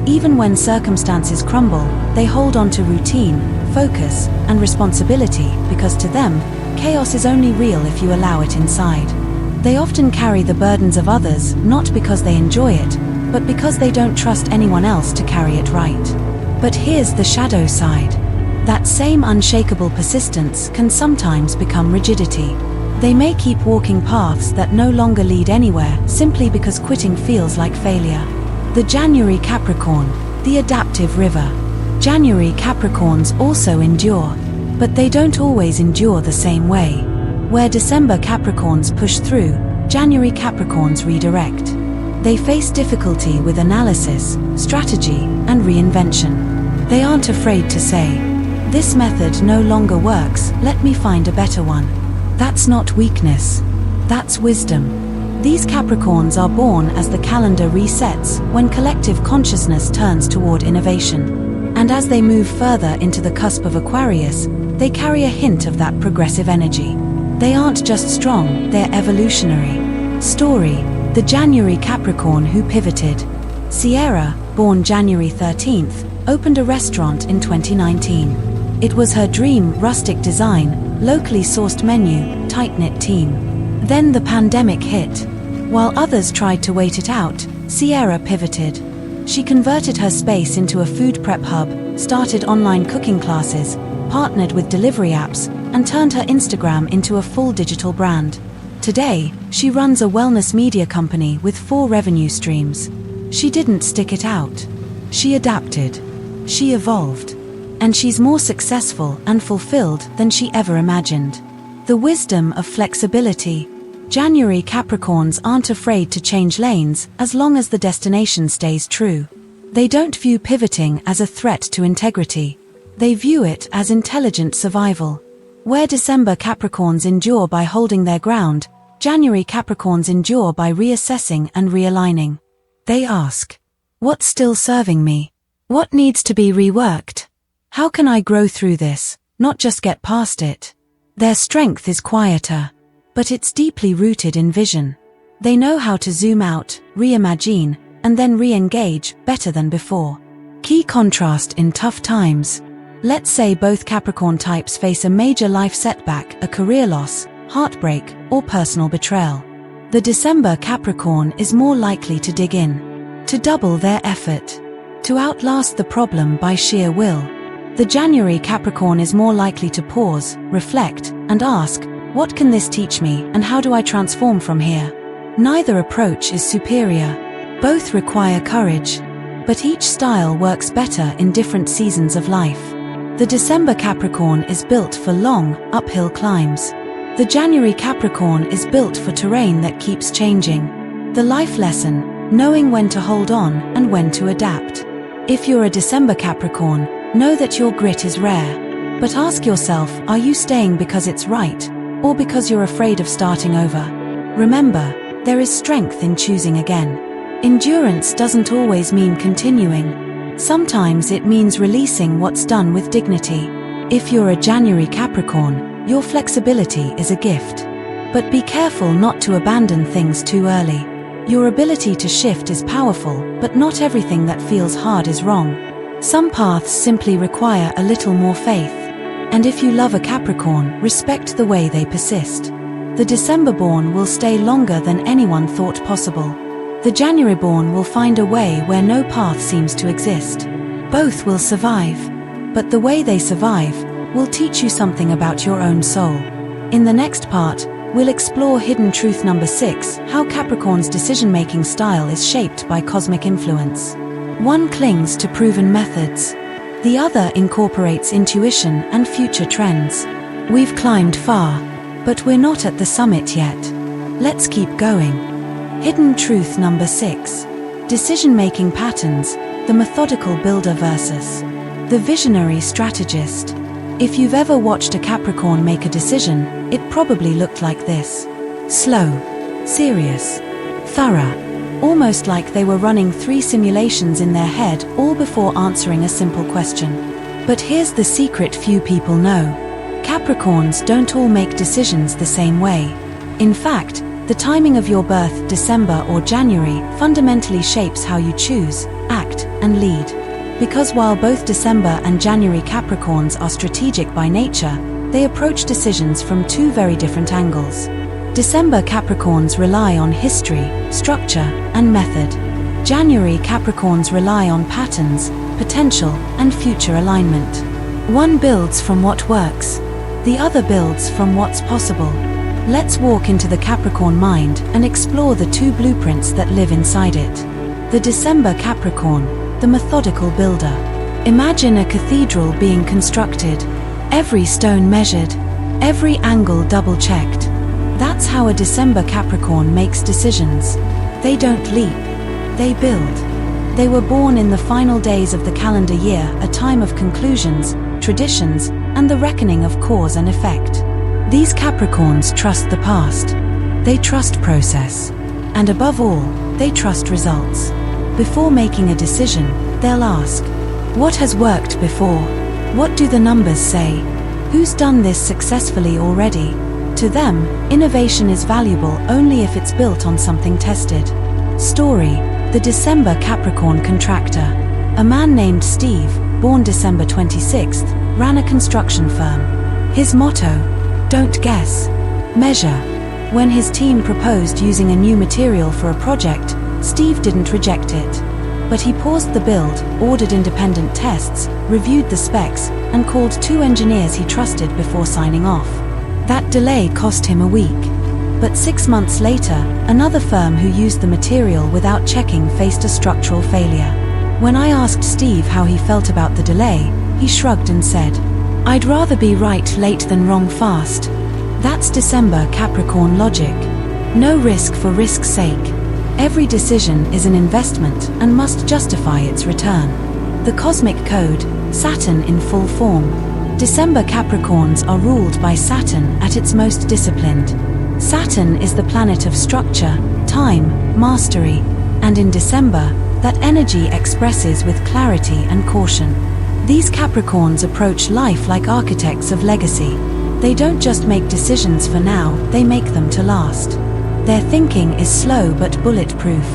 Even when circumstances crumble, they hold on to routine, focus, and responsibility because to them, chaos is only real if you allow it inside. They often carry the burdens of others not because they enjoy it, but because they don't trust anyone else to carry it right. But here's the shadow side. That same unshakable persistence can sometimes become rigidity. They may keep walking paths that no longer lead anywhere simply because quitting feels like failure. The January Capricorn, the adaptive river. January Capricorns also endure, but they don't always endure the same way. Where December Capricorns push through, January Capricorns redirect. They face difficulty with analysis, strategy, and reinvention. They aren't afraid to say, "This method no longer works, let me find a better one." That's not weakness. That's wisdom. These Capricorns are born as the calendar resets when collective consciousness turns toward innovation. And as they move further into the cusp of Aquarius, they carry a hint of that progressive energy. They aren't just strong, they're evolutionary. Story: the January Capricorn who pivoted. Sierra, born January 13th, opened a restaurant in 2019. It was her dream: rustic design, locally sourced menu, tight-knit team. Then the pandemic hit. While others tried to wait it out, Sierra pivoted. She converted her space into a food prep hub, started online cooking classes, partnered with delivery apps, and turned her Instagram into a full digital brand. Today, she runs a wellness media company with 4 revenue streams. She didn't stick it out. She adapted. She evolved. And she's more successful and fulfilled than she ever imagined. The wisdom of flexibility. January Capricorns aren't afraid to change lanes as long as the destination stays true. They don't view pivoting as a threat to integrity. They view it as intelligent survival. Where December Capricorns endure by holding their ground, January Capricorns endure by reassessing and realigning. They ask, "What's still serving me? What needs to be reworked? How can I grow through this, not just get past it?" Their strength is quieter, but it's deeply rooted in vision. They know how to zoom out, reimagine, and then re-engage better than before. Key contrast in tough times. Let's say both Capricorn types face a major life setback, a career loss, heartbreak, or personal betrayal. The December Capricorn is more likely to dig in, to double their effort, to outlast the problem by sheer will. The January Capricorn is more likely to pause, reflect, and ask, "What can this teach me, and how do I transform from here?" Neither approach is superior. Both require courage. But each style works better in different seasons of life. The December Capricorn is built for long, uphill climbs. The January Capricorn is built for terrain that keeps changing. The life lesson: knowing when to hold on and when to adapt. If you're a December Capricorn, know that your grit is rare. But ask yourself, are you staying because it's right, or because you're afraid of starting over? Remember, there is strength in choosing again. Endurance doesn't always mean continuing. Sometimes it means releasing what's done with dignity. If you're a January Capricorn, your flexibility is a gift. But be careful not to abandon things too early. Your ability to shift is powerful, but not everything that feels hard is wrong. Some paths simply require a little more faith. And if you love a Capricorn, respect the way they persist. The December-born will stay longer than anyone thought possible. The January-born will find a way where no path seems to exist. Both will survive. But the way they survive will teach you something about your own soul. In the next part, we'll explore hidden truth number 6, how Capricorn's decision-making style is shaped by cosmic influence. One clings to proven methods. The other incorporates intuition and future trends. We've climbed far, but we're not at the summit yet. Let's keep going. Hidden truth number 6. Decision-making patterns, the methodical builder versus the visionary strategist. If you've ever watched a Capricorn make a decision, it probably looked like this. Slow, serious, thorough, almost like they were running 3 simulations in their head all before answering a simple question. But here's the secret few people know. Capricorns don't all make decisions the same way. In fact, the timing of your birth, December or January, fundamentally shapes how you choose, act, and lead. Because while both December and January Capricorns are strategic by nature, they approach decisions from 2 very different angles. December Capricorns rely on history, structure, and method. January Capricorns rely on patterns, potential, and future alignment. One builds from what works. The other builds from what's possible. Let's walk into the Capricorn mind and explore the 2 blueprints that live inside it. The December Capricorn, the methodical builder. Imagine a cathedral being constructed, every stone measured, every angle double-checked. That's how a December Capricorn makes decisions. They don't leap, they build. They were born in the final days of the calendar year, a time of conclusions, traditions, and the reckoning of cause and effect. These Capricorns trust the past. They trust process. And above all, they trust results. Before making a decision, they'll ask, what has worked before? What do the numbers say? Who's done this successfully already? To them, innovation is valuable only if it's built on something tested. Story: the December Capricorn contractor. A man named Steve, born December 26th, ran a construction firm. His motto: don't guess, measure. When his team proposed using a new material for a project, Steve didn't reject it. But he paused the build, ordered independent tests, reviewed the specs, and called 2 engineers he trusted before signing off. That delay cost him a week. But 6 months later, another firm who used the material without checking faced a structural failure. When I asked Steve how he felt about the delay, he shrugged and said, "I'd rather be right late than wrong fast." That's December Capricorn logic. No risk for risk's sake. Every decision is an investment and must justify its return. The cosmic code, Saturn in full form. December Capricorns are ruled by Saturn at its most disciplined. Saturn is the planet of structure, time, mastery, and in December, that energy expresses with clarity and caution. These Capricorns approach life like architects of legacy. They don't just make decisions for now, they make them to last. Their thinking is slow but bulletproof.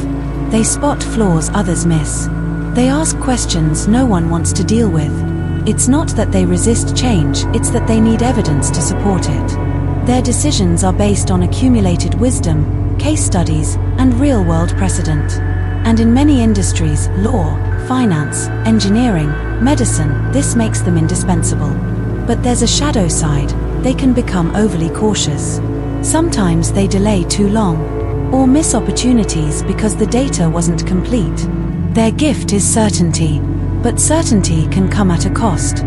They spot flaws others miss. They ask questions no one wants to deal with. It's not that they resist change, it's that they need evidence to support it. Their decisions are based on accumulated wisdom, case studies, and real-world precedent. And in many industries, law, finance, engineering, medicine, this makes them indispensable. But there's a shadow side. They can become overly cautious. Sometimes they delay too long, or miss opportunities because the data wasn't complete. Their gift is certainty, but certainty can come at a cost.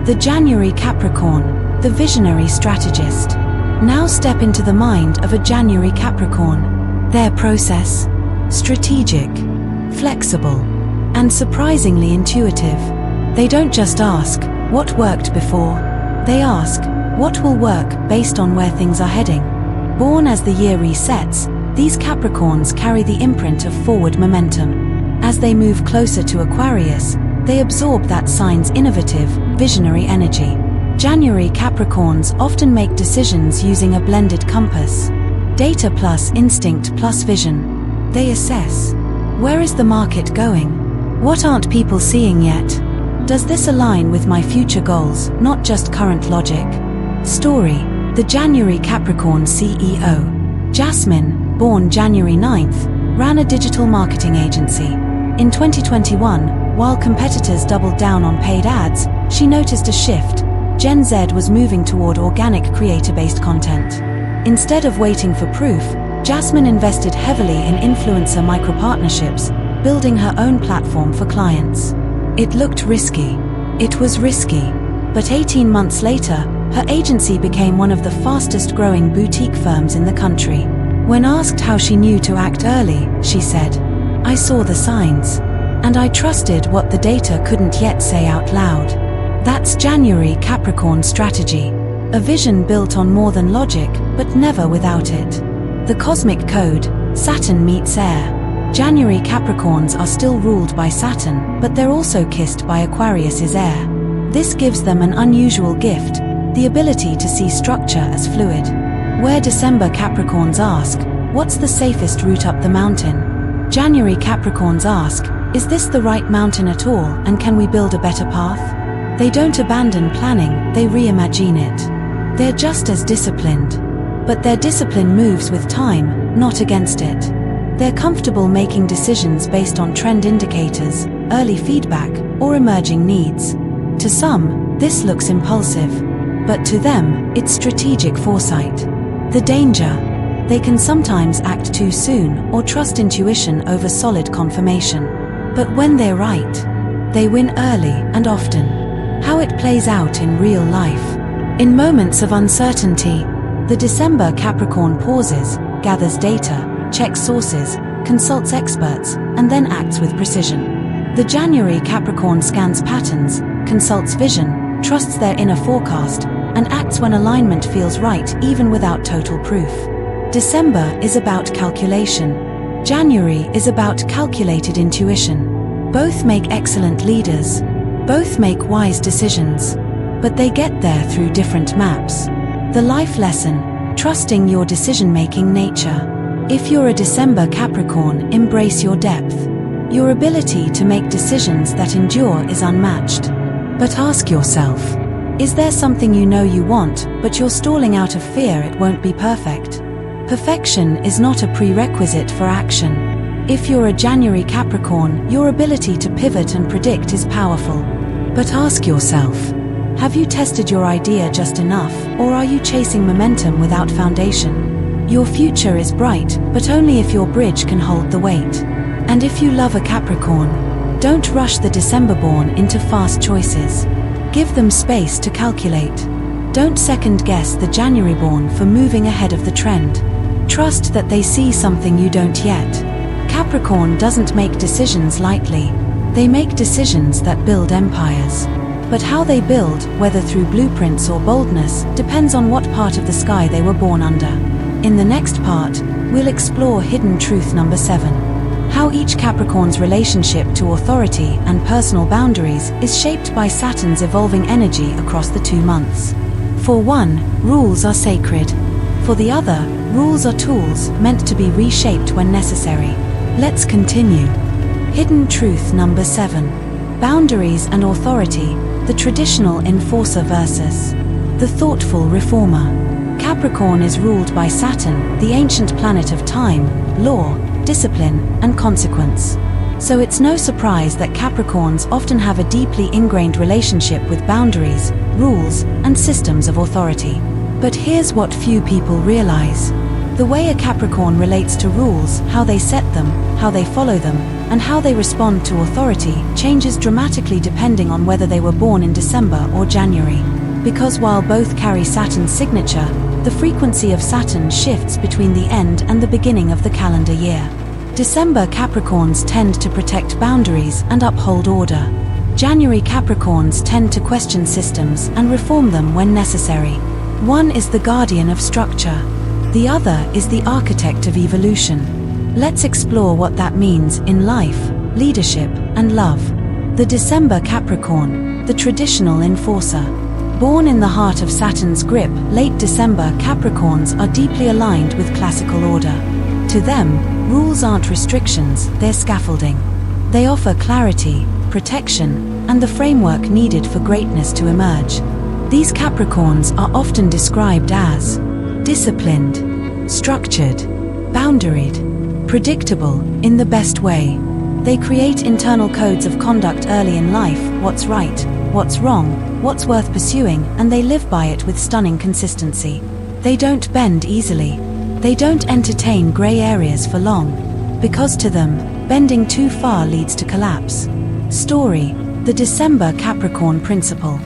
The January Capricorn, the visionary strategist. Now step into the mind of a January Capricorn. Their process: strategic, flexible, and surprisingly intuitive. They don't just ask, what worked before? They ask, what will work based on where things are heading? Born as the year resets, these Capricorns carry the imprint of forward momentum. As they move closer to Aquarius, they absorb that sign's innovative, visionary energy. January Capricorns often make decisions using a blended compass. Data plus instinct plus vision. They assess. Where is the market going? What aren't people seeing yet? Does this align with my future goals, not just current logic? Story. The January Capricorn CEO. Jasmine, born January 9th, ran a digital marketing agency. In 2021, while competitors doubled down on paid ads, she noticed a shift. Gen Z was moving toward organic creator-based content. Instead of waiting for proof, Jasmine invested heavily in influencer micro-partnerships, building her own platform for clients. It looked risky. It was risky. But 18 months later, her agency became one of the fastest-growing boutique firms in the country. When asked how she knew to act early, she said, "I saw the signs. And I trusted what the data couldn't yet say out loud." That's January Capricorn strategy. A vision built on more than logic, but never without it. The cosmic code, Saturn meets air. January Capricorns are still ruled by Saturn, but they're also kissed by Aquarius's air. This gives them an unusual gift, the ability to see structure as fluid. Where December Capricorns ask, what's the safest route up the mountain? January Capricorns ask, is this the right mountain at all, and can we build a better path? They don't abandon planning, they reimagine it. They're just as disciplined. But their discipline moves with time, not against it. They're comfortable making decisions based on trend indicators, early feedback, or emerging needs. To some, this looks impulsive. But to them, it's strategic foresight. The danger: they can sometimes act too soon or trust intuition over solid confirmation. But when they're right, they win early and often. How it plays out in real life. In moments of uncertainty, the December Capricorn pauses, gathers data, checks sources, consults experts, and then acts with precision. The January Capricorn scans patterns, consults vision, trusts their inner forecast, and acts when alignment feels right even without total proof. December is about calculation. January is about calculated intuition. Both make excellent leaders. Both make wise decisions. But they get there through different maps. The life lesson: trusting your decision-making nature. If you're a December Capricorn, embrace your depth. Your ability to make decisions that endure is unmatched. But ask yourself, is there something you know you want, but you're stalling out of fear it won't be perfect? Perfection is not a prerequisite for action. If you're a January Capricorn, your ability to pivot and predict is powerful. But ask yourself, have you tested your idea just enough, or are you chasing momentum without foundation? Your future is bright, but only if your bridge can hold the weight. And if you love a Capricorn, don't rush the December-born into fast choices. Give them space to calculate. Don't second-guess the January-born for moving ahead of the trend. Trust that they see something you don't yet. Capricorn doesn't make decisions lightly. They make decisions that build empires. But how they build, whether through blueprints or boldness, depends on what part of the sky they were born under. In the next part, we'll explore hidden truth number 7. How each Capricorn's relationship to authority and personal boundaries is shaped by Saturn's evolving energy across the 2 months. For one, rules are sacred. For the other, rules are tools meant to be reshaped when necessary. Let's continue. Hidden truth number 7. Boundaries and authority, the traditional enforcer versus the thoughtful reformer. Capricorn is ruled by Saturn, the ancient planet of time, law, discipline, and consequence. So it's no surprise that Capricorns often have a deeply ingrained relationship with boundaries, rules, and systems of authority. But here's what few people realize. The way a Capricorn relates to rules, how they set them, how they follow them, and how they respond to authority changes dramatically depending on whether they were born in December or January. Because while both carry Saturn's signature, the frequency of Saturn shifts between the end and the beginning of the calendar year. December Capricorns tend to protect boundaries and uphold order. January Capricorns tend to question systems and reform them when necessary. One is the guardian of structure. The other is the architect of evolution. Let's explore what that means in life, leadership, and love. The December Capricorn, the traditional enforcer. Born in the heart of Saturn's grip, late December Capricorns are deeply aligned with classical order. To them, rules aren't restrictions, they're scaffolding. They offer clarity, protection, and the framework needed for greatness to emerge. These Capricorns are often described as disciplined, structured, boundaried, predictable, in the best way. They create internal codes of conduct early in life: what's right, what's wrong, what's worth pursuing, and they live by it with stunning consistency. They don't bend easily. They don't entertain gray areas for long, because to them, bending too far leads to collapse. Story: the December Capricorn Principle.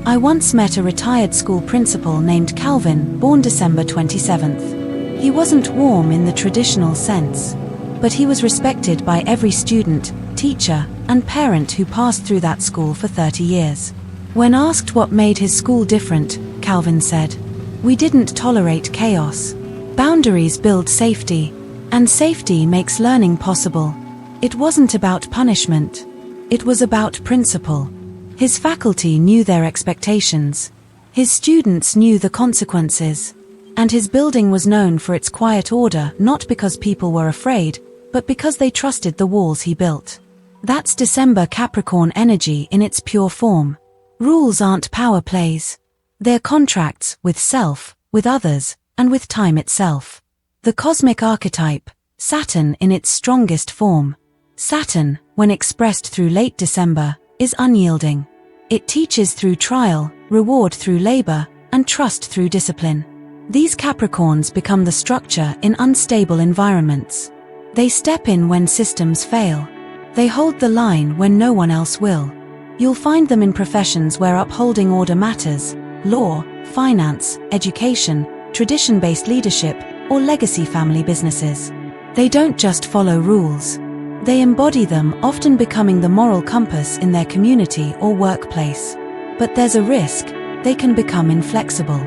I once met a retired school principal named Calvin, born December 27th. He wasn't warm in the traditional sense, but he was respected by every student, teacher, and parent who passed through that school for 30 years. When asked what made his school different, Calvin said, "We didn't tolerate chaos. Boundaries build safety, and safety makes learning possible." It wasn't about punishment. It was about principle. His faculty knew their expectations. His students knew the consequences. And his building was known for its quiet order, not because people were afraid, but because they trusted the walls he built. That's December Capricorn energy in its pure form. Rules aren't power plays. They're contracts with self, with others, and with time itself. The cosmic archetype, Saturn in its strongest form. Saturn, when expressed through late December, is unyielding. It teaches through trial, reward through labor, and trust through discipline. These Capricorns become the structure in unstable environments. They step in when systems fail. They hold the line when no one else will. You'll find them in professions where upholding order matters: law, finance, education, tradition-based leadership, or legacy family businesses. They don't just follow rules. They embody them, often becoming the moral compass in their community or workplace. But there's a risk: they can become inflexible,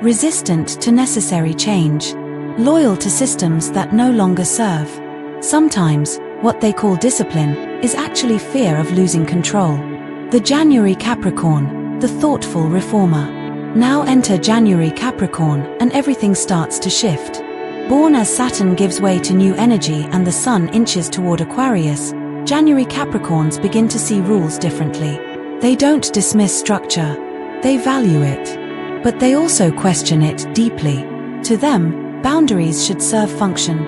resistant to necessary change, loyal to systems that no longer serve. Sometimes, what they call discipline is actually fear of losing control. The January Capricorn, the thoughtful reformer. Now enter January Capricorn, and everything starts to shift. Born as Saturn gives way to new energy and the Sun inches toward Aquarius, January Capricorns begin to see rules differently. They don't dismiss structure. They value it. But they also question it deeply. To them, boundaries should serve function.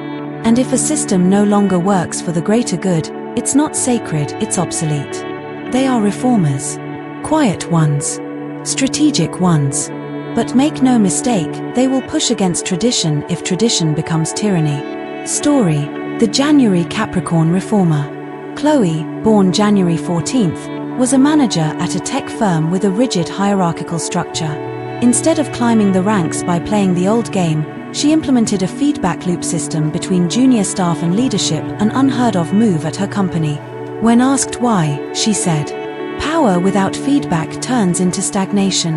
And if a system no longer works for the greater good, it's not sacred, it's obsolete. They are reformers. Quiet ones. Strategic ones. But make no mistake, they will push against tradition if tradition becomes tyranny. Story: the January Capricorn reformer. Chloe, born January 14th, was a manager at a tech firm with a rigid hierarchical structure. Instead of climbing the ranks by playing the old game, she implemented a feedback loop system between junior staff and leadership, an unheard-of move at her company. When asked why, she said, "Power without feedback turns into stagnation.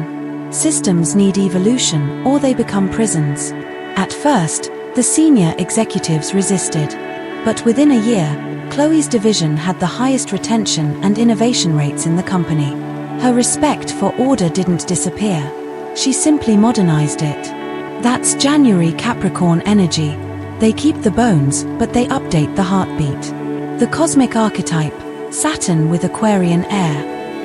Systems need evolution, or they become prisons." At first, the senior executives resisted. But within a year, Chloe's division had the highest retention and innovation rates in the company. Her respect for order didn't disappear. She simply modernized it. That's January Capricorn energy. They keep the bones, but they update the heartbeat. The cosmic archetype, Saturn with Aquarian air.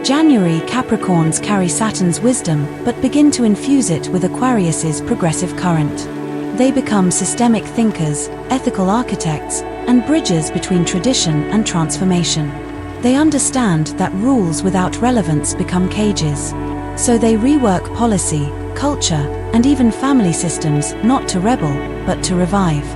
January Capricorns carry Saturn's wisdom, but begin to infuse it with Aquarius's progressive current. They become systemic thinkers, ethical architects, and bridges between tradition and transformation. They understand that rules without relevance become cages. So they rework policy, culture, and even family systems, not to rebel, but to revive.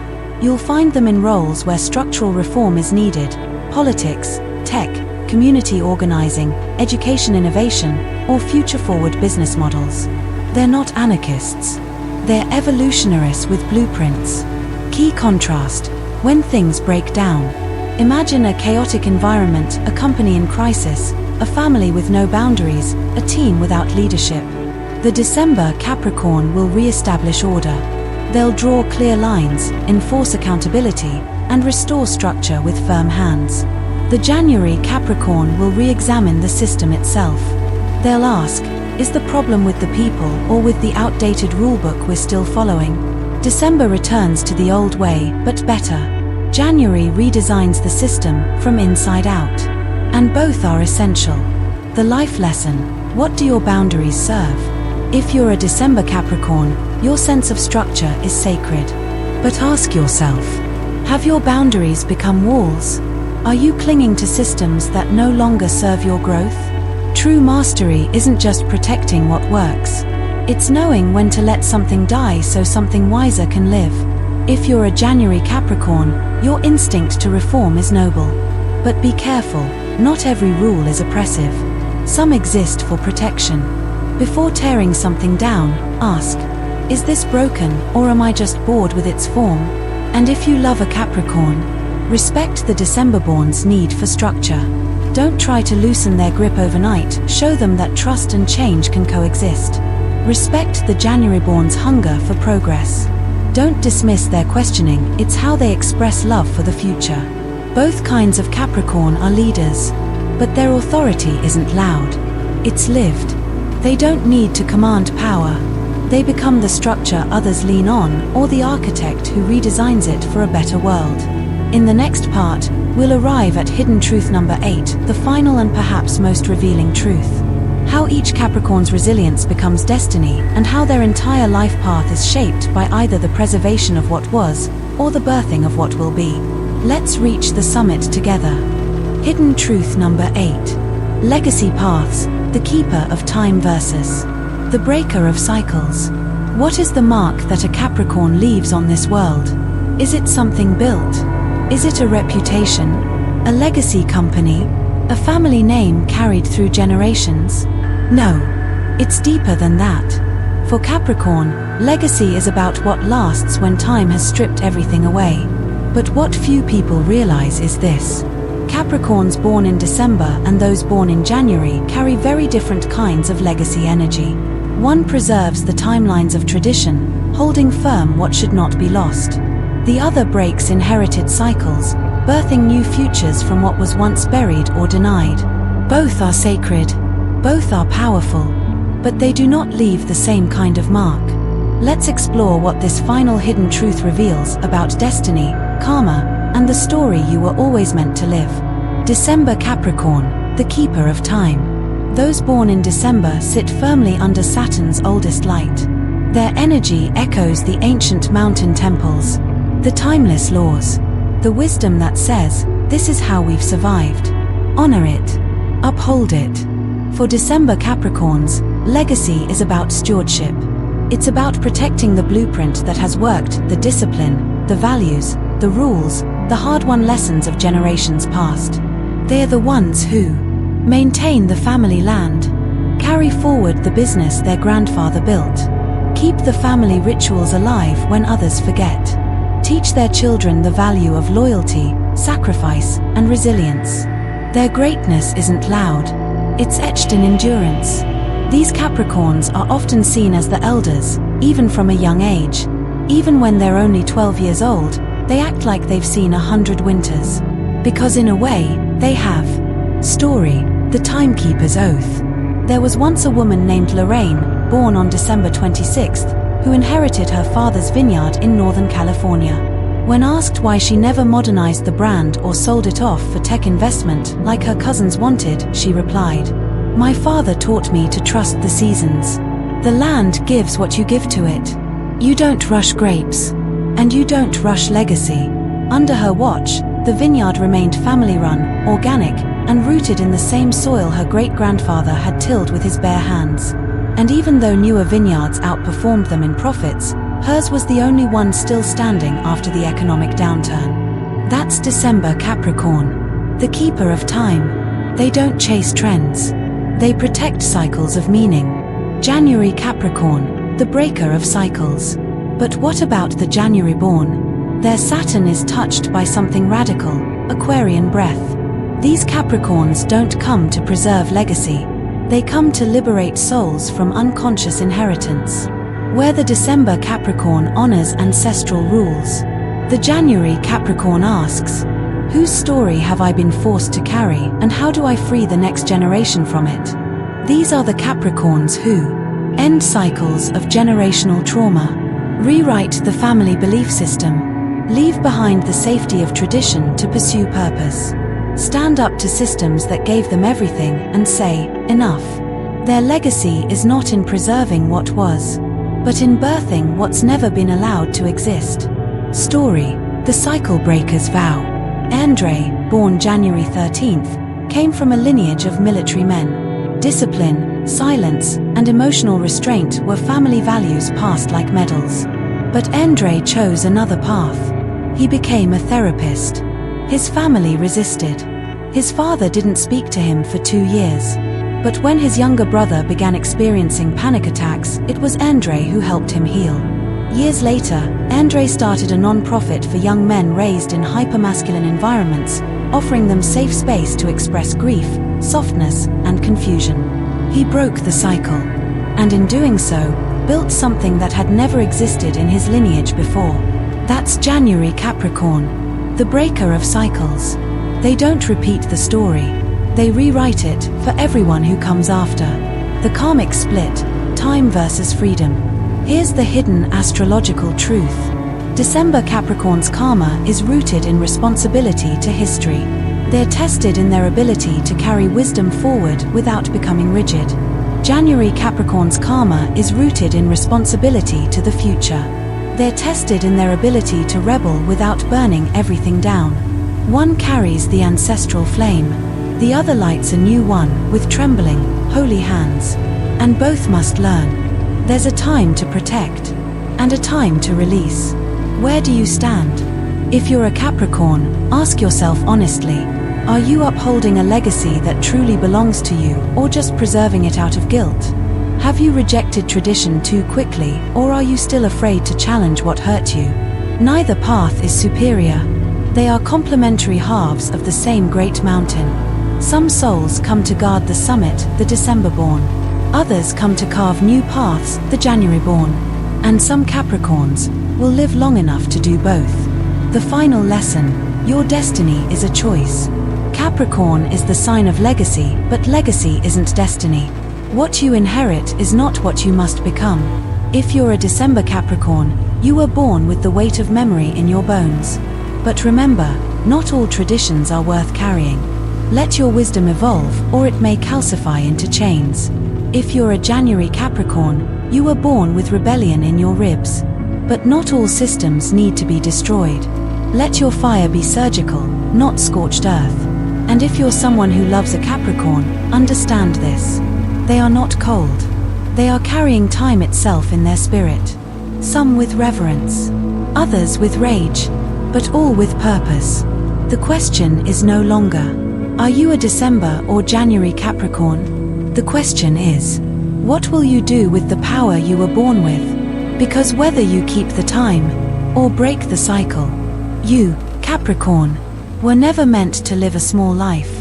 You'll find them in roles where structural reform is needed: politics, tech, community organizing, education innovation, or future-forward business models. They're not anarchists. They're evolutionaries with blueprints. Key contrast: when things break down. Imagine a chaotic environment, a company in crisis, a family with no boundaries, a team without leadership. The December Capricorn will re-establish order. They'll draw clear lines, enforce accountability, and restore structure with firm hands. The January Capricorn will re-examine the system itself. They'll ask, Is the problem with the people or with the outdated rulebook we're still following? December returns to the old way, but better. January redesigns the system from inside out. And both are essential. The life lesson: what do your boundaries serve? If you're a December Capricorn, your sense of structure is sacred. But ask yourself, have your boundaries become walls? Are you clinging to systems that no longer serve your growth? True mastery isn't just protecting what works. It's knowing when to let something die so something wiser can live. If you're a January Capricorn, your instinct to reform is noble. But be careful, not every rule is oppressive. Some exist for protection. Before tearing something down, ask, is this broken, or am I just bored with its form? And if you love a Capricorn, respect the December-born's need for structure. Don't try to loosen their grip overnight, show them that trust and change can coexist. Respect the January-born's hunger for progress. Don't dismiss their questioning, it's how they express love for the future. Both kinds of Capricorn are leaders, but their authority isn't loud. It's lived. They don't need to command power. They become the structure others lean on, or the architect who redesigns it for a better world. In the next part, we'll arrive at hidden truth number 8, the final and perhaps most revealing truth. How each Capricorn's resilience becomes destiny, and how their entire life path is shaped by either the preservation of what was, or the birthing of what will be. Let's reach the summit together. Hidden truth number 8. Legacy paths, the keeper of time versus the breaker of cycles. What is the mark that a Capricorn leaves on this world? Is it something built? Is it a reputation? A legacy company? A family name carried through generations? No, it's deeper than that. For Capricorn, legacy is about what lasts when time has stripped everything away. But what few people realize is this: Capricorns born in December and those born in January carry very different kinds of legacy energy. One preserves the timelines of tradition, holding firm what should not be lost. The other breaks inherited cycles, birthing new futures from what was once buried or denied. Both are sacred, both are powerful, but they do not leave the same kind of mark. Let's explore what this final hidden truth reveals about destiny, karma, and the story you were always meant to live. December Capricorn, the keeper of time. Those born in December sit firmly under Saturn's oldest light. Their energy echoes the ancient mountain temples, the timeless laws, the wisdom that says, this is how we've survived. Honor it. Uphold it. For December Capricorns, legacy is about stewardship. It's about protecting the blueprint that has worked, the discipline, the values, the rules, the hard-won lessons of generations past. They are the ones who maintain the family land, carry forward the business their grandfather built, keep the family rituals alive when others forget, teach their children the value of loyalty, sacrifice, and resilience. Their greatness isn't loud, it's etched in endurance. These Capricorns are often seen as the elders, even from a young age. Even when they're only 12 years old, they act like they've seen 100 winters. Because in a way, they have. Story: the Timekeeper's Oath. There was once a woman named Lorraine, born on December 26th, who inherited her father's vineyard in Northern California. When asked why she never modernized the brand or sold it off for tech investment like her cousins wanted, she replied, "My father taught me to trust the seasons. The land gives what you give to it. You don't rush grapes. And you don't rush legacy." Under her watch, the vineyard remained family-run, organic, and rooted in the same soil her great-grandfather had tilled with his bare hands. And even though newer vineyards outperformed them in profits, hers was the only one still standing after the economic downturn. That's December Capricorn, the keeper of time. They don't chase trends. They protect cycles of meaning. January Capricorn, the breaker of cycles. But what about the January-born? Their Saturn is touched by something radical, Aquarian breath. These Capricorns don't come to preserve legacy. They come to liberate souls from unconscious inheritance. Where the December Capricorn honors ancestral rules, the January Capricorn asks, whose story have I been forced to carry, and how do I free the next generation from it? These are the Capricorns who end cycles of generational trauma, rewrite the family belief system, leave behind the safety of tradition to pursue purpose, stand up to systems that gave them everything and say, enough. Their legacy is not in preserving what was, but in birthing what's never been allowed to exist. Story: The Cycle Breaker's Vow. Andre, born January 13th, came from a lineage of military men. Discipline, silence, and emotional restraint were family values passed like medals. But Andre chose another path. He became a therapist. His family resisted. His father didn't speak to him for 2 years. But when his younger brother began experiencing panic attacks, it was Andre who helped him heal. Years later, Andre started a non-profit for young men raised in hypermasculine environments, offering them safe space to express grief, softness, and confusion. He broke the cycle, and in doing so, built something that had never existed in his lineage before. That's January Capricorn, the breaker of cycles. They don't repeat the story. They rewrite it for everyone who comes after. The karmic split, time versus freedom. Here's the hidden astrological truth. December Capricorn's karma is rooted in responsibility to history. They're tested in their ability to carry wisdom forward without becoming rigid. January Capricorn's karma is rooted in responsibility to the future. They're tested in their ability to rebel without burning everything down. One carries the ancestral flame. The other lights a new one with trembling, holy hands. And both must learn. There's a time to protect, and a time to release. Where do you stand? If you're a Capricorn, ask yourself honestly, are you upholding a legacy that truly belongs to you, or just preserving it out of guilt? Have you rejected tradition too quickly, or are you still afraid to challenge what hurt you? Neither path is superior. They are complementary halves of the same great mountain. Some souls come to guard the summit, the December-born. Others come to carve new paths, the January-born. And some Capricorns will live long enough to do both. The final lesson: your destiny is a choice. Capricorn is the sign of legacy, but legacy isn't destiny. What you inherit is not what you must become. If you're a December Capricorn, you were born with the weight of memory in your bones. But remember, not all traditions are worth carrying. Let your wisdom evolve, or it may calcify into chains. If you're a January Capricorn, you were born with rebellion in your ribs. But not all systems need to be destroyed. Let your fire be surgical, not scorched earth. And if you're someone who loves a Capricorn, understand this. They are not cold. They are carrying time itself in their spirit. Some with reverence, others with rage, but all with purpose. The question is no longer, are you a December or January Capricorn? The question is, what will you do with the power you were born with? Because whether you keep the time or break the cycle, you, Capricorn, were never meant to live a small life.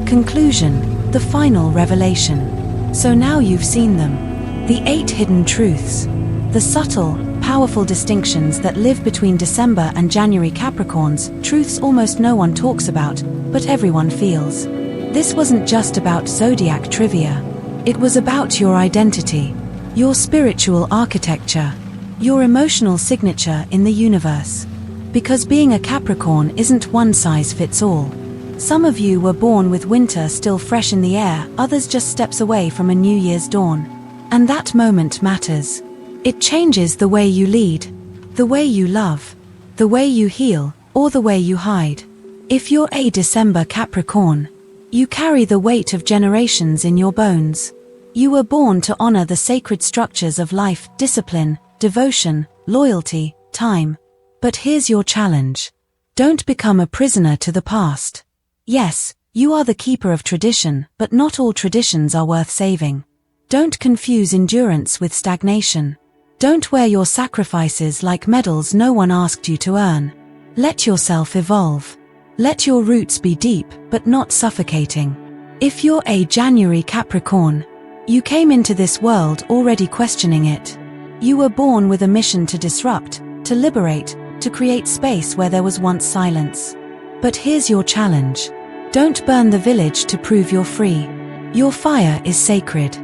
Conclusion: the final revelation. So now you've seen them. The 8 hidden truths. The subtle, powerful distinctions that live between December and January Capricorns, truths almost no one talks about, but everyone feels. This wasn't just about Zodiac trivia. It was about your identity, your spiritual architecture, your emotional signature in the universe. Because being a Capricorn isn't one size fits all. Some of you were born with winter still fresh in the air, others just steps away from a New Year's dawn. And that moment matters. It changes the way you lead, the way you love, the way you heal, or the way you hide. If you're a December Capricorn, you carry the weight of generations in your bones. You were born to honor the sacred structures of life, discipline, devotion, loyalty, time. But here's your challenge. Don't become a prisoner to the past. Yes, you are the keeper of tradition, but not all traditions are worth saving. Don't confuse endurance with stagnation. Don't wear your sacrifices like medals no one asked you to earn. Let yourself evolve. Let your roots be deep, but not suffocating. If you're a January Capricorn, you came into this world already questioning it. You were born with a mission to disrupt, to liberate, to create space where there was once silence. But here's your challenge. Don't burn the village to prove you're free. Your fire is sacred.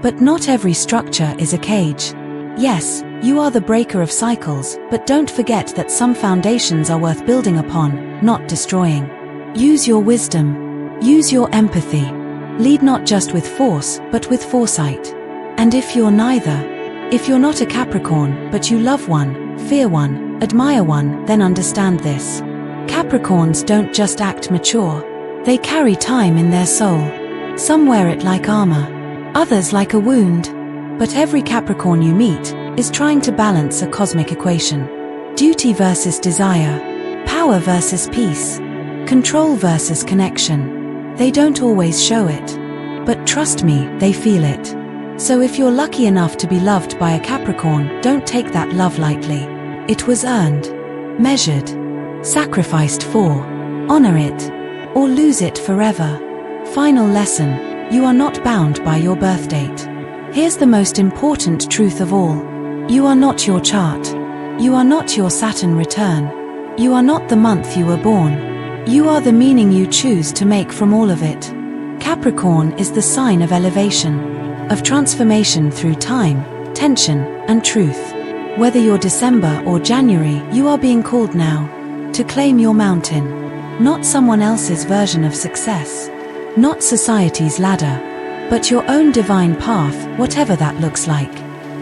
But not every structure is a cage. Yes, you are the breaker of cycles, but don't forget that some foundations are worth building upon, not destroying. Use your wisdom. Use your empathy. Lead not just with force, but with foresight. And if you're neither, if you're not a Capricorn, but you love one, fear one, admire one, then understand this. Capricorns don't just act mature. They carry time in their soul. Some wear it like armor, others like a wound. But every Capricorn you meet is trying to balance a cosmic equation. Duty versus desire, power versus peace, control versus connection. They don't always show it, but trust me, they feel it. So if you're lucky enough to be loved by a Capricorn, don't take that love lightly. It was earned, measured, sacrificed for. Honor it, or lose it forever. Final lesson: you are not bound by your birth date. Here's the most important truth of all. You are not your chart. You are not your Saturn return. You are not the month you were born. You are the meaning you choose to make from all of it. Capricorn is the sign of elevation, of transformation through time, tension, and truth. Whether you're December or January, you are being called now to claim your mountain. Not someone else's version of success. Not society's ladder, but your own divine path, whatever that looks like.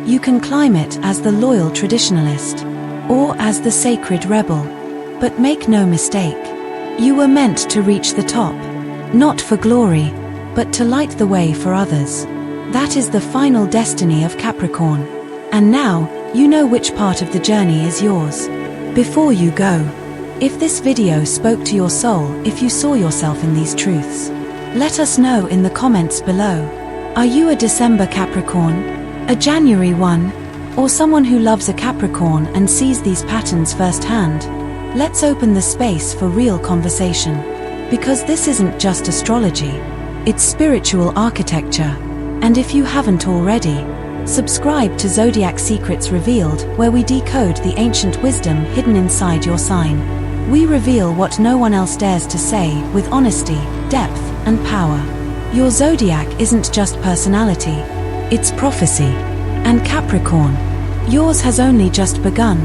You can climb it as the loyal traditionalist, or as the sacred rebel. But make no mistake, you were meant to reach the top, not for glory, but to light the way for others. That is the final destiny of Capricorn. And now, you know which part of the journey is yours. Before you go, if this video spoke to your soul, if you saw yourself in these truths, let us know in the comments below. Are you a December Capricorn, a January one, or someone who loves a Capricorn and sees these patterns firsthand? Let's open the space for real conversation. Because this isn't just astrology, it's spiritual architecture. And if you haven't already, subscribe to Zodiac Secrets Revealed, where we decode the ancient wisdom hidden inside your sign. We reveal what no one else dares to say, with honesty, depth, and power. Your zodiac isn't just personality, it's prophecy. And Capricorn, yours has only just begun.